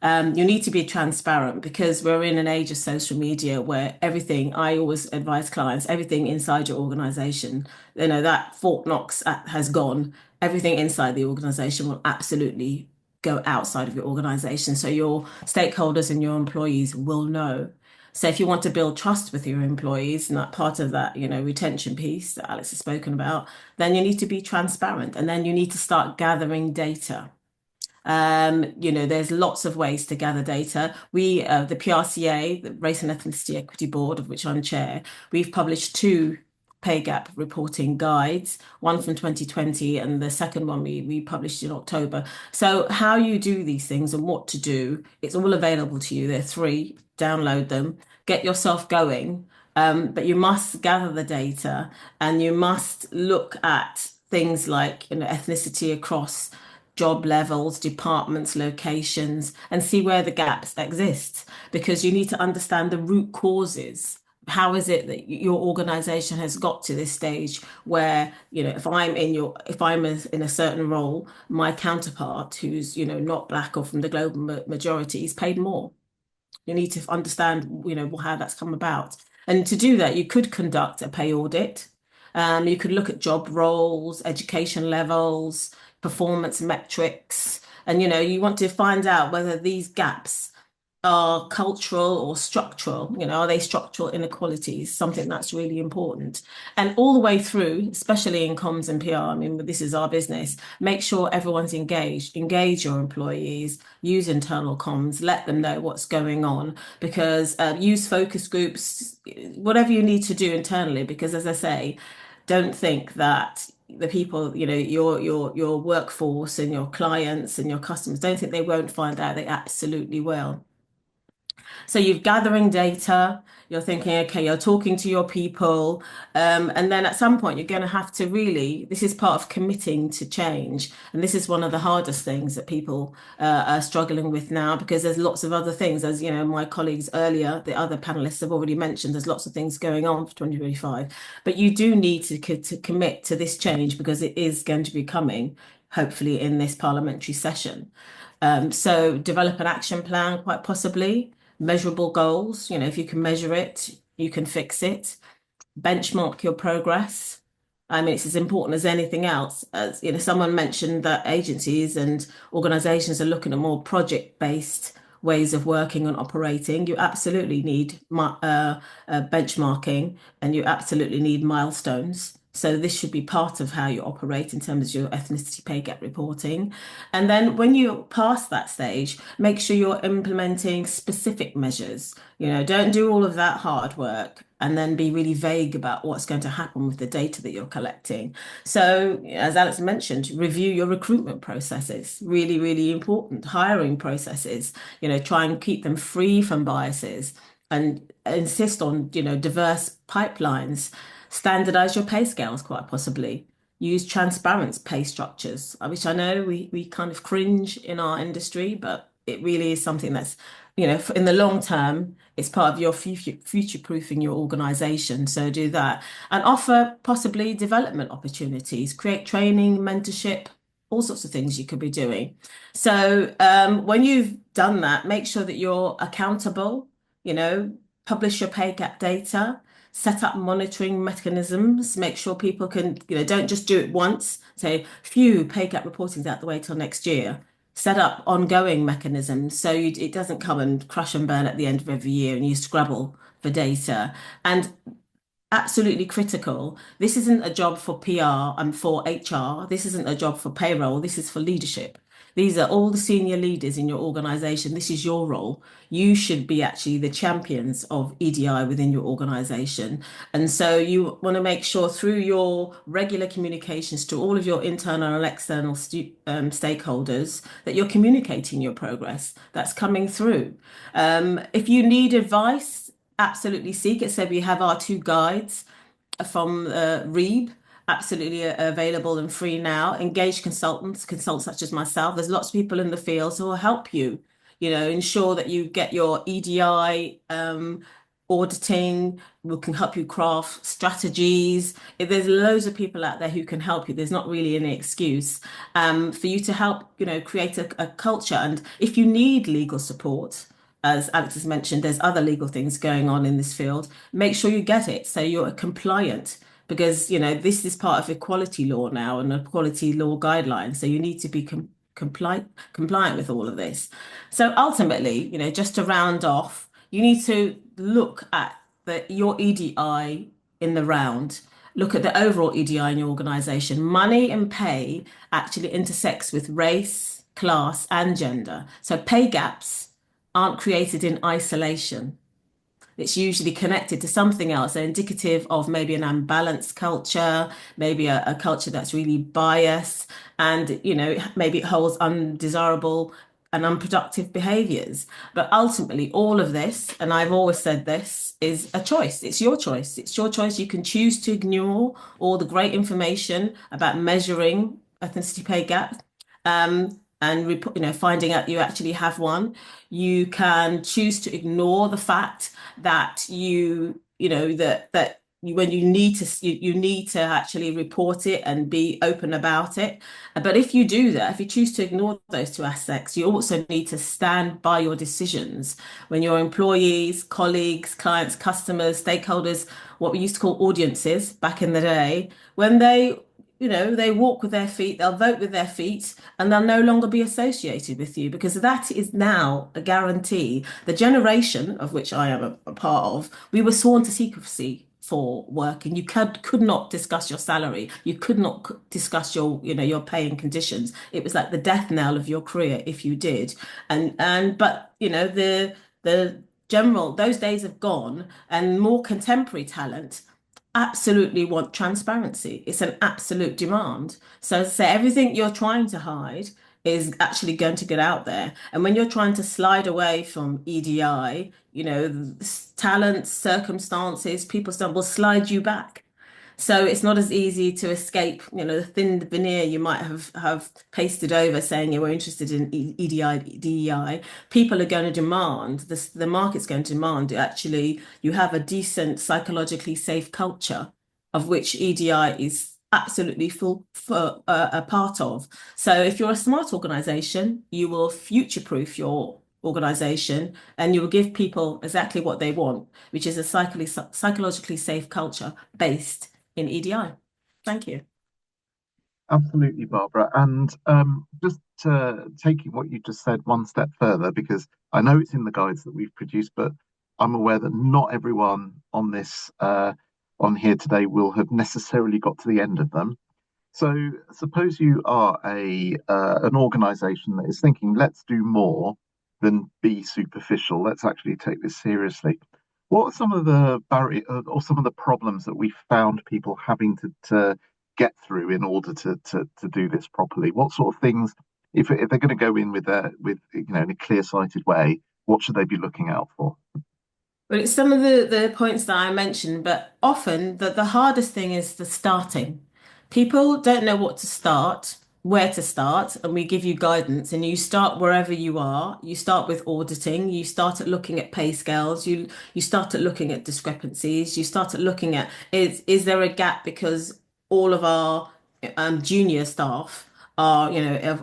Speaker 5: You need to be transparent because we're in an age of social media where everything, I always advise clients, everything inside your organization, that Fort Knox has gone, everything inside the organization will absolutely go outside of your organization. So your stakeholders and your employees will know. So if you want to build trust with your employees, and that part of that, retention piece that Alex has spoken about, then you need to be transparent and then you need to start gathering data. There's lots of ways to gather data. We, the PRCA, the Race and Ethnicity Equity Board, of which I'm chair, we've published 2 pay gap reporting guides, one from 2020 and the second one we published in October. So how you do these things and what to do, it's all available to you. They're 3, download them, get yourself going. But you must gather the data and you must look at things like ethnicity across job levels, departments, locations, and see where the gaps exist, because you need to understand the root causes. How is it that your organization has got to this stage where, if I'm in a certain role, my counterpart who's, not Black or from the global majority is paid more? You need to understand, how that's come about. And to do that, you could conduct a pay audit. You could look at job roles, education levels, performance metrics, and you want to find out whether these gaps are cultural or structural? Are they structural inequalities? Something that's really important. And all the way through, especially in comms and PR, I mean, this is our business, make sure everyone's engaged. Engage your employees, use internal comms, let them know what's going on, because use focus groups, whatever you need to do internally, because as I say, don't think that the people, your workforce and your clients and your customers, don't think they won't find out. They absolutely will. So you're gathering data, you're thinking, okay, you're talking to your people, and then at some point you're going to have to really, this is part of committing to change. And this is one of the hardest things that people are struggling with now, because there's lots of other things, as my colleagues earlier, the other panelists have already mentioned, there's lots of things going on for 2025. But you do need to commit to this change, because it is going to be coming, hopefully, in this parliamentary session. So develop an action plan, quite possibly. Measurable goals, if you can measure it, you can fix it. Benchmark your progress. I mean, it's as important as anything else. As someone mentioned that agencies and organizations are looking at more project-based ways of working and operating. You absolutely need benchmarking, and you absolutely need milestones. So this should be part of how you operate in terms of your ethnicity pay gap reporting. And then when you pass that stage, make sure you're implementing specific measures. Don't do all of that hard work and then be really vague about what's going to happen with the data that you're collecting. So, as Alex mentioned, review your recruitment processes. Really, really important. Hiring processes, try and keep them free from biases, and insist on, diverse pipelines. Standardize your pay scales, quite possibly. Use transparent pay structures, which I know we kind of cringe in our industry, but it really is something that's, in the long term, it's part of your future-proofing your organization. So do that. And offer possibly development opportunities, create training, mentorship, all sorts of things you could be doing. So when you've done that, make sure that you're accountable, publish your pay gap data, set up monitoring mechanisms, make sure people can, don't just do it once, say, phew, pay gap reporting's out the way till next year. Set up ongoing mechanisms so it doesn't come and crash and burn at the end of every year and you scrabble for data. And absolutely critical, this isn't a job for PR and for HR. This isn't a job for payroll. This is for leadership. These are all the senior leaders in your organization. This is your role. You should be actually the champions of EDI within your organization. And so you want to make sure through your regular communications to all of your internal and external stakeholders that you're communicating your progress that's coming through. If you need advice, absolutely seek it. So we have our 2 guides from Reuben, absolutely available and free now. Engage consultants such as myself. There's lots of people in the field who will help you, ensure that you get your EDI auditing. We can help you craft strategies. There's loads of people out there who can help you. There's not really any excuse for you to help, create a culture. And if you need legal support, as Alex has mentioned, there's other legal things going on in this field. Make sure you get it so you're compliant, because this is part of equality law now and equality law guidelines. So you need to be compliant with all of this. So ultimately, just to round off, you need to look at your EDI in the round. Look at the overall EDI in your organization. Money and pay actually intersects with race, class, and gender. So pay gaps aren't created in isolation. It's usually connected to something else. They're indicative of maybe an unbalanced culture, maybe a culture that's really biased, and maybe it holds undesirable and unproductive behaviors. But ultimately, all of this, and I've always said this, is a choice. It's your choice. It's your choice. You can choose to ignore all the great information about measuring ethnicity pay gap. And finding out you actually have one. You can choose to ignore the fact that when you need to actually report it and be open about it. But if you do that, if you choose to ignore those 2 aspects, you also need to stand by your decisions when your employees, colleagues, clients, customers, stakeholders, what we used to call audiences back in the day, when they they walk with their feet, they'll vote with their feet, and they'll no longer be associated with you, because that is now a guarantee. The generation of which I am a part of, we were sworn to secrecy for work, and you could not discuss your salary. You could not discuss your pay and conditions. It was like the death knell of your career if you did. But the general, those days have gone, and more contemporary talent absolutely want transparency. It's an absolute demand. So say everything you're trying to hide is actually going to get out there. And when you're trying to slide away from EDI, talent, circumstances, people stuff will slide you back. So it's not as easy to escape, the thin veneer you might have pasted over saying you were interested in EDI, DEI. People are going to demand, the market's going to demand actually you have a decent psychologically safe culture, of which EDI is absolutely a part of. So if you're a smart organization, you will future-proof your organization, and you will give people exactly what they want, which is a psychologically safe culture based in EDI. Thank you.
Speaker 1: Absolutely, Barbara. And just taking what you just said one step further, because I know it's in the guides that we've produced, but I'm aware that not everyone on this on here today will have necessarily got to the end of them. So suppose you are an organization that is thinking, let's do more than be superficial. Let's actually take this seriously. What are some of the barriers or some of the problems that we found people having to get through in order to do this properly? What sort of things, if they're going to go in with in a clear-sighted way, what should they be looking out for?
Speaker 5: Well, it's some of the points that I mentioned, but often the hardest thing is the starting. People don't know what to start, where to start, and we give you guidance, and you start wherever you are. You start with auditing, you start at looking at pay scales, you start at looking at discrepancies, you start at looking at is there a gap because all of our junior staff are,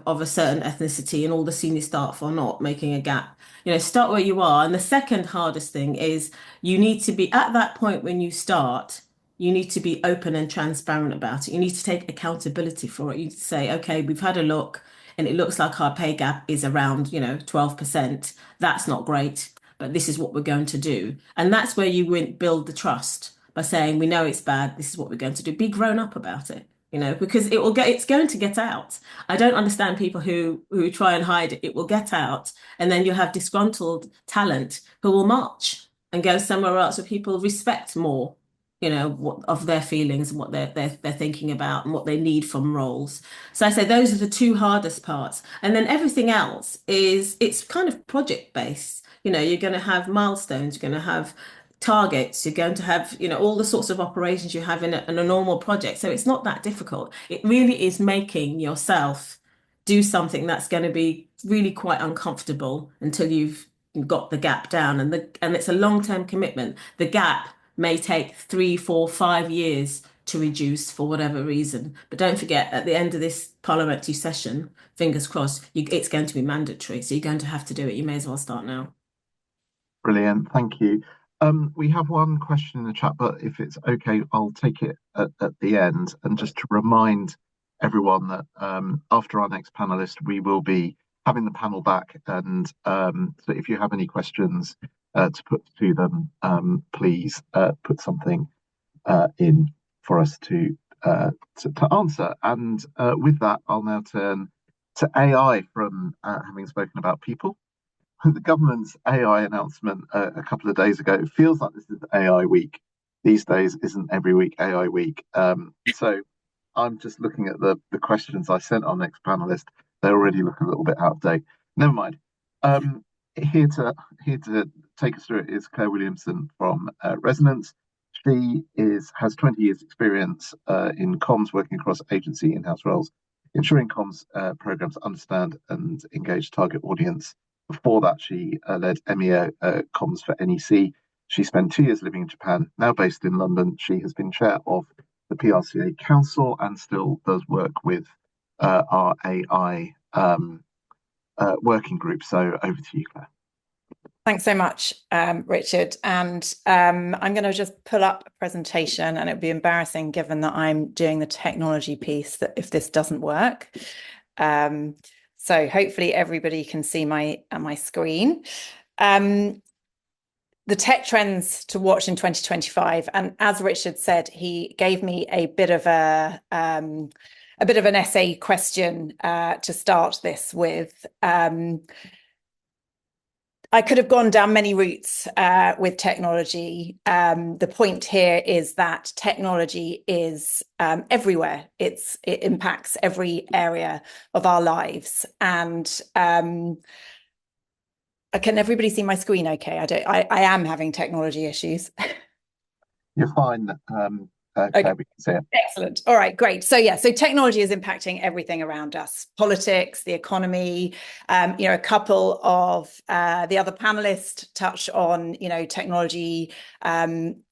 Speaker 5: of a certain ethnicity, and all the senior staff are not, making a gap. Start where you are. And the second hardest thing is you need to be at that point when you start, you need to be open and transparent about it. You need to take accountability for it. You need to say, okay, we've had a look and it looks like our pay gap is around, 12%. That's not great, but this is what we're going to do. And that's where you build the trust by saying, we know it's bad. This is what we're going to do. Be grown up about it. Because it's going to get out. I don't understand people who try and hide it. It will get out. And then you'll have disgruntled talent who will march and go somewhere else where people respect more, what of their feelings and what they're thinking about and what they need from roles. So I say those are the two hardest parts. And then everything else it's kind of project based. You're going to have milestones, you're going to have targets, you're going to have, all the sorts of operations you have in a normal project. So it's not that difficult. It really is making yourself do something that's going to be really quite uncomfortable until you've got the gap down. And it's a long-term commitment. The gap may take 3, 4, 5 years to reduce for whatever reason. But don't forget, at the end of this parliamentary session, fingers crossed, it's going to be mandatory. So you're going to have to do it. You may as well start now.
Speaker 1: Brilliant. Thank you. We have one question in the chat, but if it's okay, I'll take it at the end. And just to remind everyone that after our next panelist, we will be having the panel back. And so if you have any questions to put to them, please put something in for us to answer. And with that, I'll now turn to AI from having spoken about people. The government's AI announcement a couple of days ago, it feels like this is AI week. These days isn't every week AI week. So I'm just looking at the questions I sent our next panelist. They already look a little bit out of date. Never mind. Here to take us through it is Claire Williamson from Resonance. She has 20 years experience in comms, working across agency in-house roles, ensuring comms programs understand and engage target audience. Before that, she led EMEA comms for NEC. She spent 2 years living in Japan, now based in London. She has been chair of the PRCA Council and still does work with our AI working group. So over to you, Claire.
Speaker 6: Thanks so much, Richard. And I'm going to just pull up a presentation, and it would be embarrassing given that I'm doing the technology piece that if this doesn't work. So hopefully everybody can see my screen. The tech trends to watch in 2025, and as Richard said, he gave me a bit of an essay question to start this with. I could have gone down many routes with technology. The point here is that technology is everywhere. It impacts every area of our lives. And can everybody see my screen okay? I am having technology issues.
Speaker 1: You're fine.
Speaker 6: Okay.
Speaker 1: We can see it.
Speaker 6: Excellent. All right, great. So yeah, so technology is impacting everything around us: politics, the economy. A couple of the other panelists touch on, technology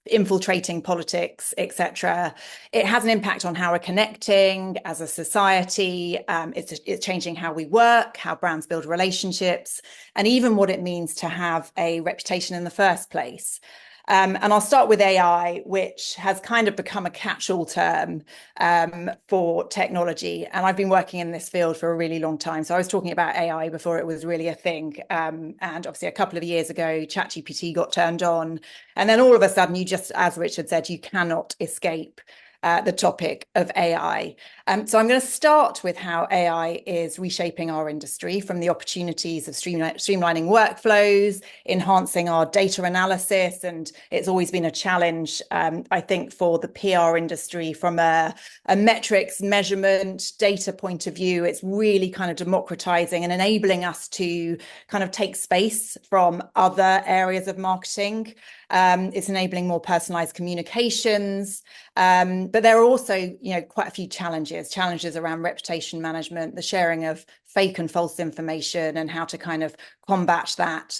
Speaker 6: infiltrating politics, etc. It has an impact on how we're connecting as a society. It's changing how we work, how brands build relationships, and even what it means to have a reputation in the first place. And I'll start with AI, which has kind of become a catch-all term for technology. And I've been working in this field for a really long time. So I was talking about AI before it was really a thing. And obviously a couple of years ago, ChatGPT got turned on. And then all of a sudden, you just, as Richard said, you cannot escape the topic of AI. So I'm going to start with how AI is reshaping our industry, from the opportunities of streamlining workflows, enhancing our data analysis. And it's always been a challenge, I think, for the PR industry from a metrics, measurement, data point of view. It's really kind of democratizing and enabling us to kind of take space from other areas of marketing. It's enabling more personalized communications. But there are also, quite a few challenges around reputation management, the sharing of fake and false information, and how to kind of combat that.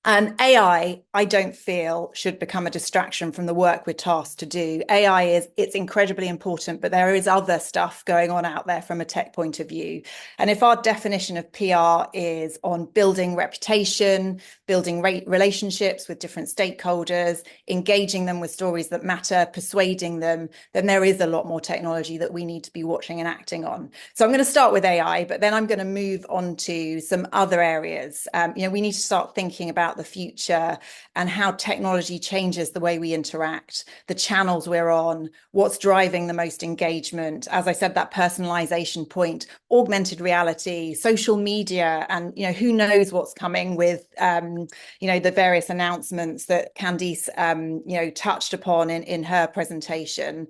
Speaker 6: And AI, I don't feel, should become a distraction from the work we're tasked to do. It's incredibly important, but there is other stuff going on out there from a tech point of view. And if our definition of PR is on building reputation, building relationships with different stakeholders, engaging them with stories that matter, persuading them, then there is a lot more technology that we need to be watching and acting on. So I'm going to start with AI, but then I'm going to move on to some other areas. We need to start thinking about the future and how technology changes the way we interact, the channels we're on, what's driving the most engagement. As I said, that personalization point, augmented reality, social media, and who knows what's coming with the various announcements that Candace touched upon in her presentation.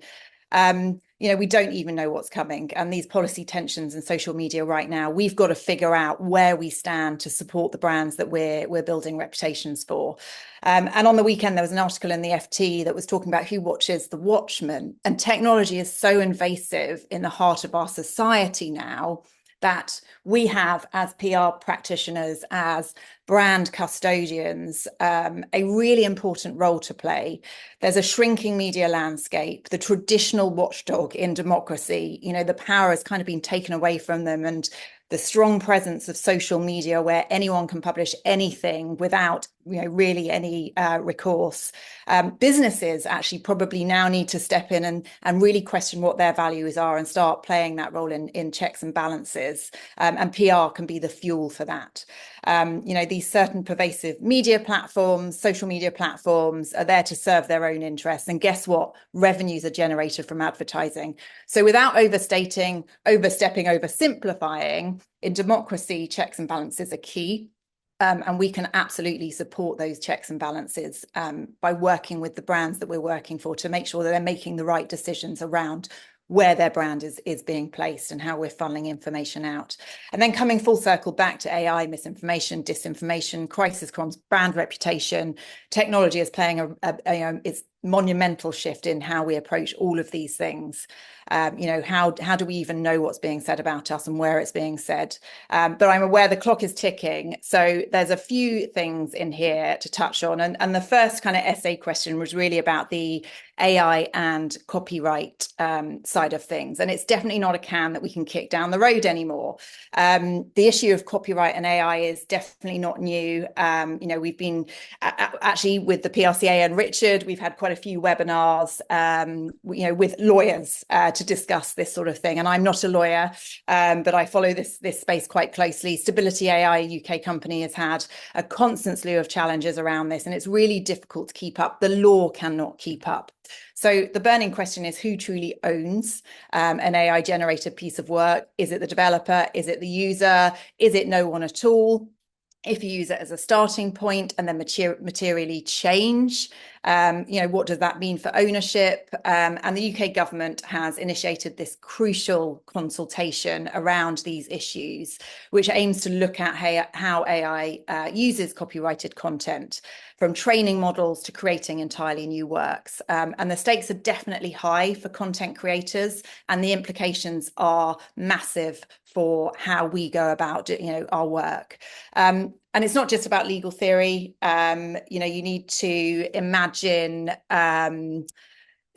Speaker 6: We don't even know what's coming, and these policy tensions in social media right now, we've got to figure out where we stand to support the brands that we're building reputations for. And on the weekend, there was an article in the FT that was talking about who watches The Watchmen, and technology is so invasive in the heart of our society now that we have, as PR practitioners, as brand custodians, a really important role to play. There's a shrinking media landscape, the traditional watchdog in democracy, the power has kind of been taken away from them, and the strong presence of social media where anyone can publish anything without really any recourse. Businesses actually probably now need to step in and really question what their values are and start playing that role in checks and balances. And PR can be the fuel for that. These certain pervasive media platforms, social media platforms, are there to serve their own interests. And guess what? Revenues are generated from advertising. So without overstating, overstepping, oversimplifying, in democracy, checks and balances are key. And we can absolutely support those checks and balances by working with the brands that we're working for to make sure that they're making the right decisions around where their brand is being placed and how we're funneling information out. And then coming full circle back to AI, misinformation, disinformation, crisis comms, brand reputation, technology is playing it's monumental shift in how we approach all of these things. How do we even know what's being said about us and where it's being said? But I'm aware the clock is ticking. So there's a few things in here to touch on. And the first kind of essay question was really about the AI and copyright side of things. And it's definitely not a can that we can kick down the road anymore. The issue of copyright and AI is definitely not new. We've been actually with the PRCA and Richard, we've had quite a few webinars, with lawyers to discuss this sort of thing. And I'm not a lawyer, but I follow this space quite closely. Stability AI, a UK company, has had a constant slew of challenges around this, and it's really difficult to keep up. The law cannot keep up. So the burning question is, who truly owns an AI generated piece of work? Is it the developer? Is it the user? Is it no one at all? If you use it as a starting point and then materially change, what does that mean for ownership? And the UK government has initiated this crucial consultation around these issues, which aims to look at how AI uses copyrighted content, from training models to creating entirely new works. And the stakes are definitely high for content creators, and the implications are massive for how we go about our work. And it's not just about legal theory. You need to imagine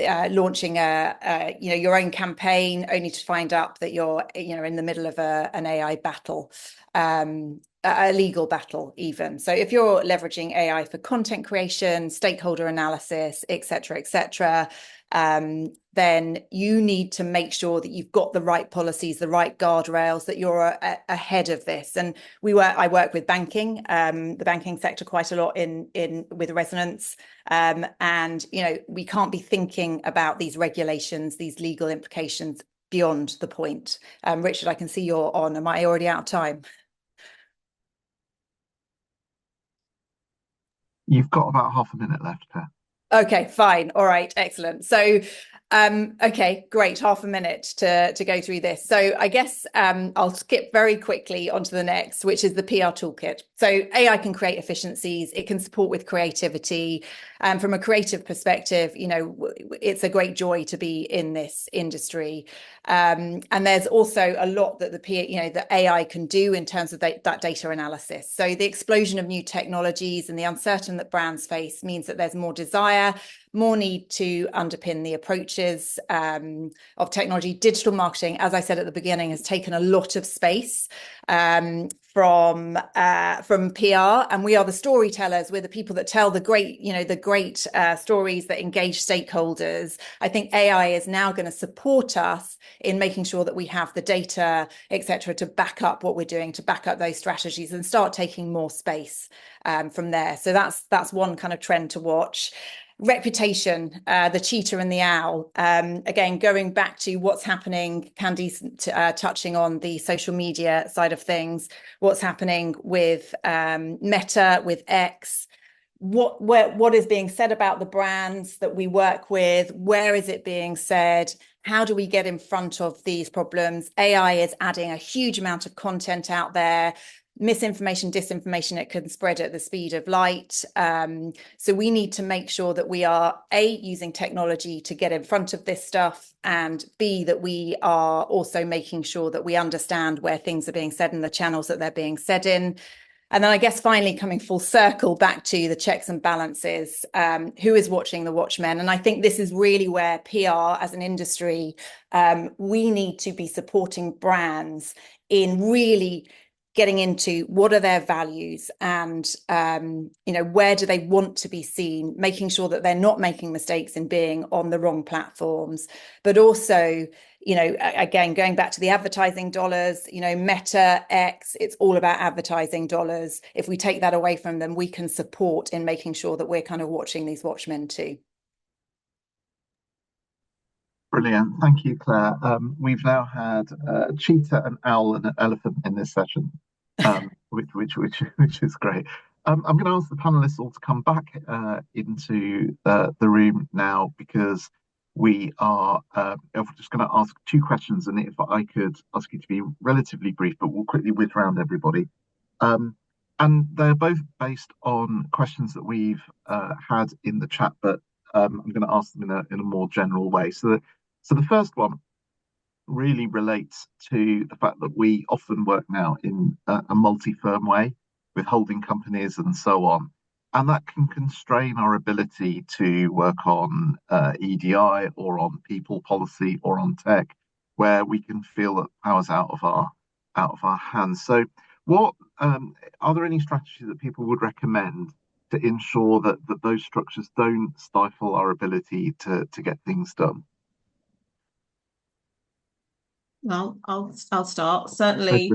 Speaker 6: launching your own campaign, only to find out that you're in the middle of an AI battle, a legal battle even. So if you're leveraging AI for content creation, stakeholder analysis, et cetera, then you need to make sure that you've got the right policies, the right guardrails, that you're ahead of this. And I work with banking, the banking sector quite a lot with Resonance, and we can't be thinking about these regulations, these legal implications beyond the point. Richard, I can see you're on. Am I already out of time?
Speaker 1: You've got about half a minute left, Claire.
Speaker 6: Okay, fine. All right, excellent. So, okay, great. Half a minute to go through this. So I guess I'll skip very quickly onto the next, which is the PR toolkit. So AI can create efficiencies. It can support with creativity. And from a creative perspective, it's a great joy to be in this industry. And there's also a lot that the AI can do in terms of that data analysis. So the explosion of new technologies and the uncertainty that brands face means that there's more desire, more need to underpin the approaches of technology. Digital marketing, as I said at the beginning, has taken a lot of space from PR, and we are the storytellers. We're the people that tell the great stories that engage stakeholders. I think AI is now going to support us in making sure that we have the data, etc., to back up what we're doing, to back up those strategies and start taking more space from there. So that's one kind of trend to watch. Reputation, the cheetah and the owl. Again, going back to what's happening, Candace touching on the social media side of things, what's happening with Meta, with X, what is being said about the brands that we work with, where is it being said, how do we get in front of these problems? AI is adding a huge amount of content out there. Misinformation, disinformation, it can spread at the speed of light. So we need to make sure that we are using technology to get in front of this stuff, and B, that we are also making sure that we understand where things are being said and the channels that they're being said in. And then I guess finally coming full circle back to the checks and balances, who is watching the watchmen? And I think this is really where PR as an industry, we need to be supporting brands in really getting into what are their values and, where do they want to be seen, making sure that they're not making mistakes in being on the wrong platforms, but also, again, going back to the advertising dollars, Meta, X, it's all about advertising dollars. If we take that away from them, we can support in making sure that we're kind of watching these watchmen too.
Speaker 1: Brilliant. Thank you, Claire. We've now had a cheetah, an owl, and an elephant in this session, which is great. I'm going to ask the panelists all to come back into the room now, because we are just going to ask two questions, and if I could ask you to be relatively brief, but we'll quickly whiz round everybody. And they're both based on questions that we've had in the chat, but I'm going to ask them in a more general way. So the first one really relates to the fact that we often work now in a multi-firm way with holding companies and so on. And that can constrain our ability to work on EDI or on people policy or on tech, where we can feel that power's out of our hands. So, what are there any strategies that people would recommend to ensure that those structures don't stifle our ability to get things done?
Speaker 5: Well, I'll start.
Speaker 1: Certainly,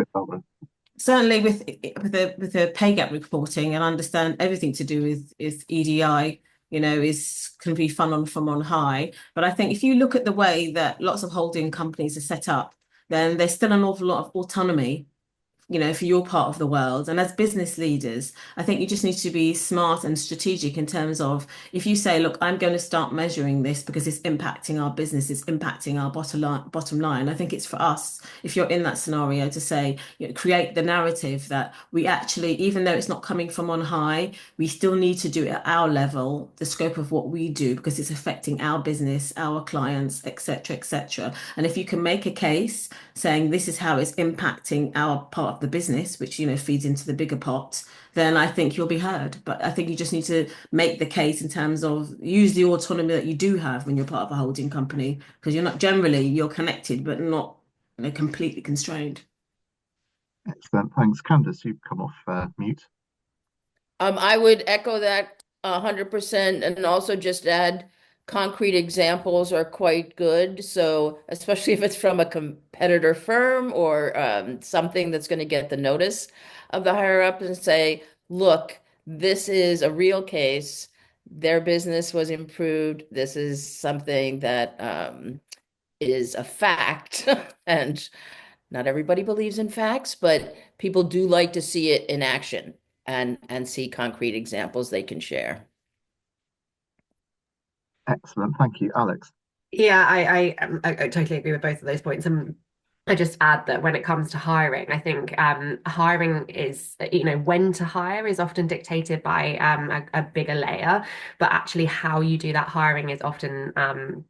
Speaker 5: with the pay gap reporting, and understand everything to do with EDI, can be from on high. But I think if you look at the way that lots of holding companies are set up, then there's still an awful lot of autonomy, for your part of the world. And as business leaders, I think you just need to be smart and strategic in terms of, if you say, look, I'm going to start measuring this because it's impacting our business, it's impacting our bottom line. I think it's for us, if you're in that scenario, to say, create the narrative that we actually, even though it's not coming from on high, we still need to do it at our level, the scope of what we do, because it's affecting our business, our clients, etc., etc. And if you can make a case saying this is how it's impacting our part of the business, which feeds into the bigger pot, then I think you'll be heard. But I think you just need to make the case in terms of use the autonomy that you do have when you're part of a holding company, because you're connected but not completely constrained.
Speaker 1: excellent. Thanks, Candace. You've come off mute.
Speaker 2: I would echo that 100% and also just add concrete examples are quite good. So especially if it's from a competitor firm or something that's going to get the notice of the higher up and say, look, this is a real case. Their business was improved. This is something that is a fact. And not everybody believes in facts, but people do like to see it in action and see concrete examples they can share.
Speaker 1: Excellent. Thank you, Alex.
Speaker 4: Yeah, I totally agree with both of those points. And I just add that when it comes to hiring, I think hiring is, when to hire is often dictated by a bigger layer, but actually how you do that hiring is often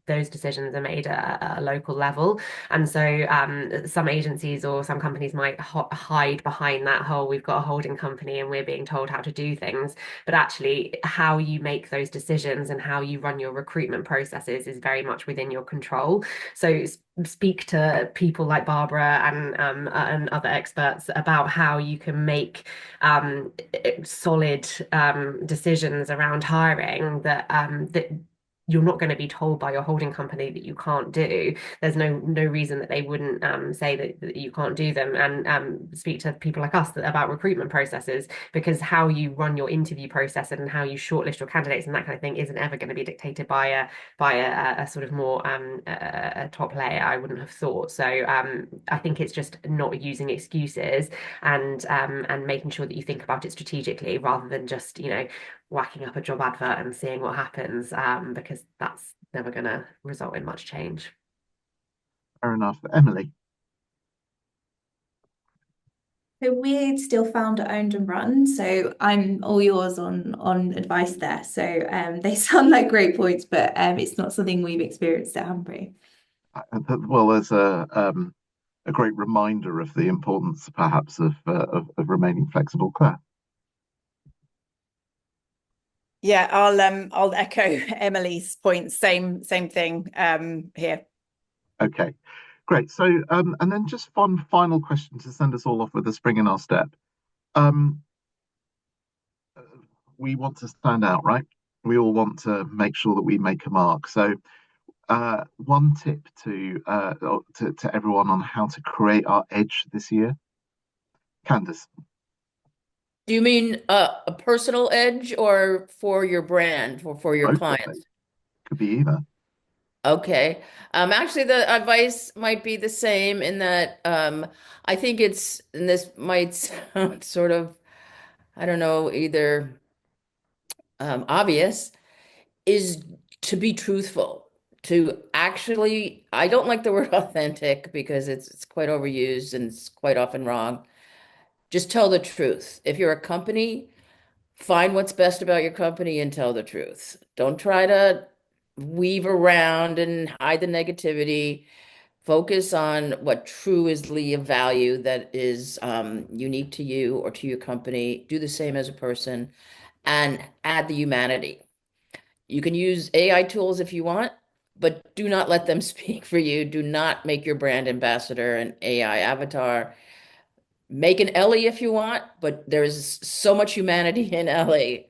Speaker 4: those decisions are made at a local level. And so some agencies or some companies might hide behind that whole, we've got a holding company and we're being told how to do things. But actually, how you make those decisions and how you run your recruitment processes is very much within your control. So speak to people like Barbara and other experts about how you can make solid decisions around hiring that you're not going to be told by your holding company that you can't do. There's no reason that they wouldn't say that you can't do them, and speak to people like us about recruitment processes, because how you run your interview process and how you shortlist your candidates and that kind of thing isn't ever going to be dictated by a sort of more a top layer, I wouldn't have thought. So I think it's just not using excuses and making sure that you think about it strategically rather than just whacking up a job advert and seeing what happens, because that's never going to result in much change.
Speaker 1: Fair enough. Emily.
Speaker 3: So we're still founder owned and run. So I'm all yours on advice there. So they sound like great points, but it's not something we've experienced at Hanbury.
Speaker 1: Well, there's a great reminder of the importance, perhaps, of remaining flexible. Claire.
Speaker 6: Yeah, I'll echo Emily's points. Same thing here.
Speaker 1: Okay, great. So and then just one final question to send us all off with a spring in our step. We want to stand out, right? We all want to make sure that we make a mark. So one tip to everyone on how to create our edge this year. Candace.
Speaker 2: Do you mean a personal edge or for your brand or for your
Speaker 1: Both
Speaker 2: clients?
Speaker 1: could be either.
Speaker 2: Okay. Actually, the advice might be the same in that I think and this might sound sort of, I don't know, either obvious, is to be truthful. To actually, I don't like the word authentic because it's quite overused and it's quite often wrong. Just tell the truth. If you're a company, find what's best about your company and tell the truth. Don't try to weave around and hide the negativity. Focus on what truly of value that is unique to you or to your company. Do the same as a person and add the humanity. You can use AI tools if you want, but do not let them speak for you. Do not make your brand ambassador an AI avatar. Make an Ellie if you want, but there's so much humanity in Ellie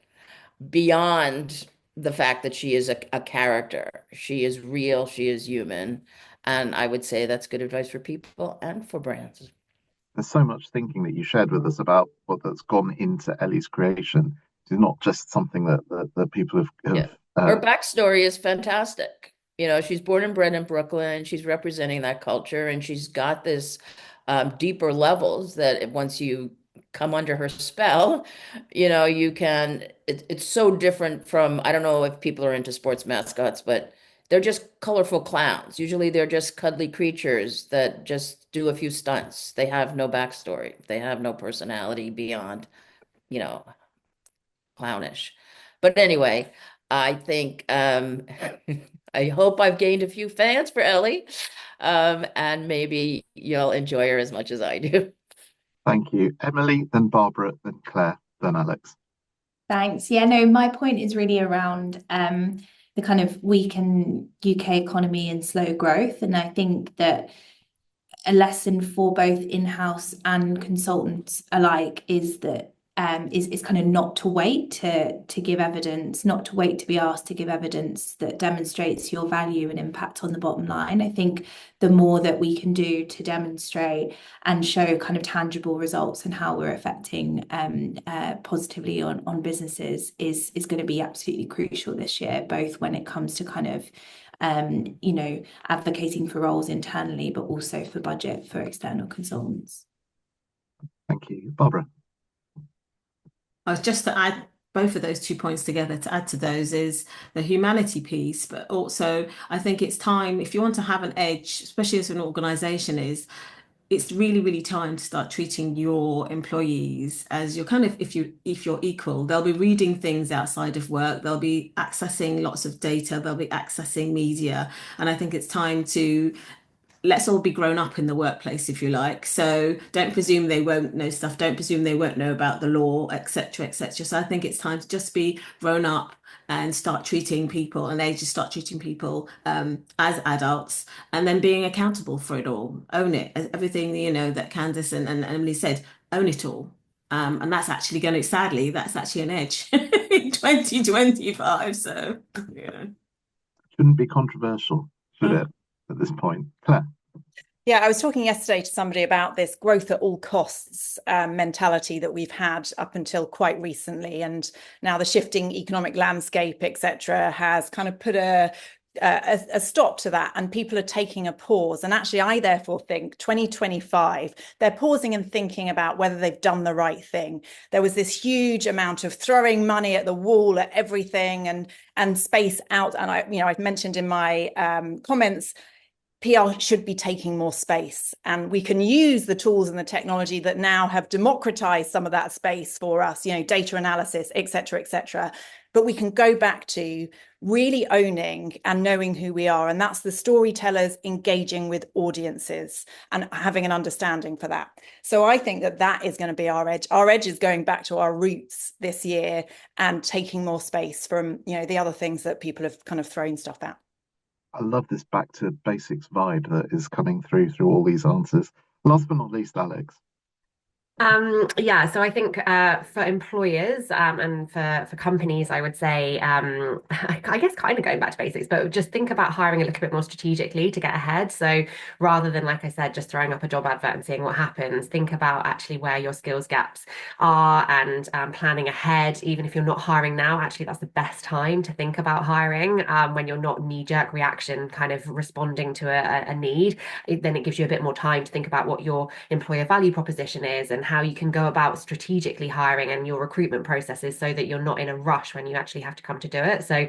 Speaker 2: beyond the fact that she is a character. She is real, she is human. And I would say that's good advice for people and for brands.
Speaker 1: There's so much thinking that you shared with us about what that's gone into Ellie's creation. It's not just something that people
Speaker 2: Yeah.
Speaker 1: have
Speaker 2: Her backstory is fantastic. You know, she's born and bred in Brooklyn. She's representing that culture, and she's got this deeper levels that once you come under her spell, you know, you can. It's so different from, I don't know if people are into sports mascots, but they're just colorful clowns. Usually they're just cuddly creatures that just do a few stunts. They have no backstory. They have no personality beyond, you know, clownish. But anyway, I think I hope I've gained a few fans for Ellie. And maybe you'll enjoy her as much as I do.
Speaker 1: Thank you. Emily, then Barbara, then Claire, then Alex.
Speaker 3: Thanks. Yeah, no, my point is really around the kind of weakened UK economy and slow growth. And I think that a lesson for both in-house and consultants alike is that is kind of not to wait to give evidence, not to wait to be asked to give evidence that demonstrates your value and impact on the bottom line. I think the more that we can do to demonstrate and show kind of tangible results and how we're affecting positively on businesses is going to be absolutely crucial this year, both when it comes to kind of you know, advocating for roles internally, but also for budget for external consultants.
Speaker 1: Thank you. Barbara.
Speaker 5: I was just to add both of those 2 points together, to add to those is the humanity piece, but also I think it's time, if you want to have an edge, especially as an organization, it's really, really time to start treating your employees as you're kind of, if you're equal. They'll be reading things outside of work, they'll be accessing lots of data, they'll be accessing media, and I think it's time to let's all be grown up in the workplace, if you like. So don't presume they won't know stuff, don't presume they won't know about the law, etc., etc. So I think it's time to just be grown up and start treating people, and they just start treating people as adults, and then being accountable for it all. Own it. Everything, you know, that Candace and Emily said, own it all. And that's actually going to, sadly, that's actually an edge in 2025. So, you know.
Speaker 1: Shouldn't be controversial, should it, at this point? Claire.
Speaker 6: Yeah, I was talking yesterday to somebody about this growth at all costs mentality that we've had up until quite recently, and now the shifting economic landscape, etc., has kind of put a stop to that, and people are taking a pause. And actually, I therefore think 2025, they're pausing and thinking about whether they've done the right thing. There was this huge amount of throwing money at the wall at everything and space out. And I've mentioned in my comments, PR should be taking more space, and we can use the tools and the technology that now have democratized some of that space for us, you know, data analysis, et cetera, but we can go back to really owning and knowing who we are. And that's the storytellers engaging with audiences and having an understanding for that. So I think that is going to be our edge. Our edge is going back to our roots this year and taking more space from, you know, the other things that people have kind of thrown stuff at.
Speaker 1: I love this back to basics vibe that is coming through all these answers. Last but not least, Alex.
Speaker 4: Yeah, so I think for employers and for companies, I would say, I guess kind of going back to basics, but just think about hiring a little bit more strategically to get ahead. So rather than, like I said, just throwing up a job advert and seeing what happens, think about actually where your skills gaps are and planning ahead. Even if you're not hiring now, actually that's the best time to think about hiring when you're not knee-jerk reaction kind of responding to a need. Then it gives you a bit more time to think about what your employer value proposition is and and how you can go about strategically hiring and your recruitment processes so that you're not in a rush when you actually have to come to do it. So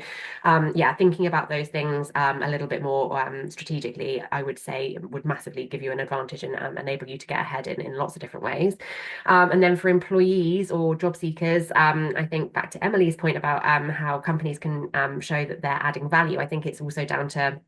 Speaker 4: yeah, thinking about those things a little bit more strategically, I would say, would massively give you an advantage and enable you to get ahead in lots of different ways. And then for employees or job seekers, I think back to Emily's point about how companies can show that they're adding value. I think it's also down to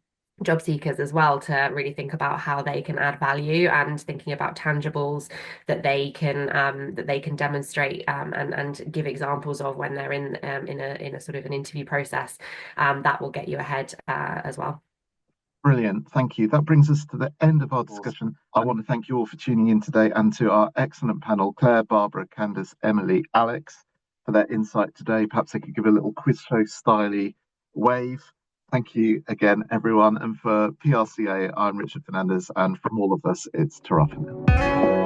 Speaker 4: job seekers as well to really think about how they can add value and thinking about tangibles that they can demonstrate and give examples of when they're in a sort of an interview process. That will get you ahead as well.
Speaker 1: Brilliant, thank you. That brings us to the end of our discussion. I want to thank you all for tuning in today, and to our excellent panel, Claire, Barbara, Candace, Emily, Alex, for their insight today. Perhaps I could give a little quiz show styley wave. Thank you again, everyone. And for PRCA, I'm Richard Fernandez, and from all of us, it's ta-ra for now.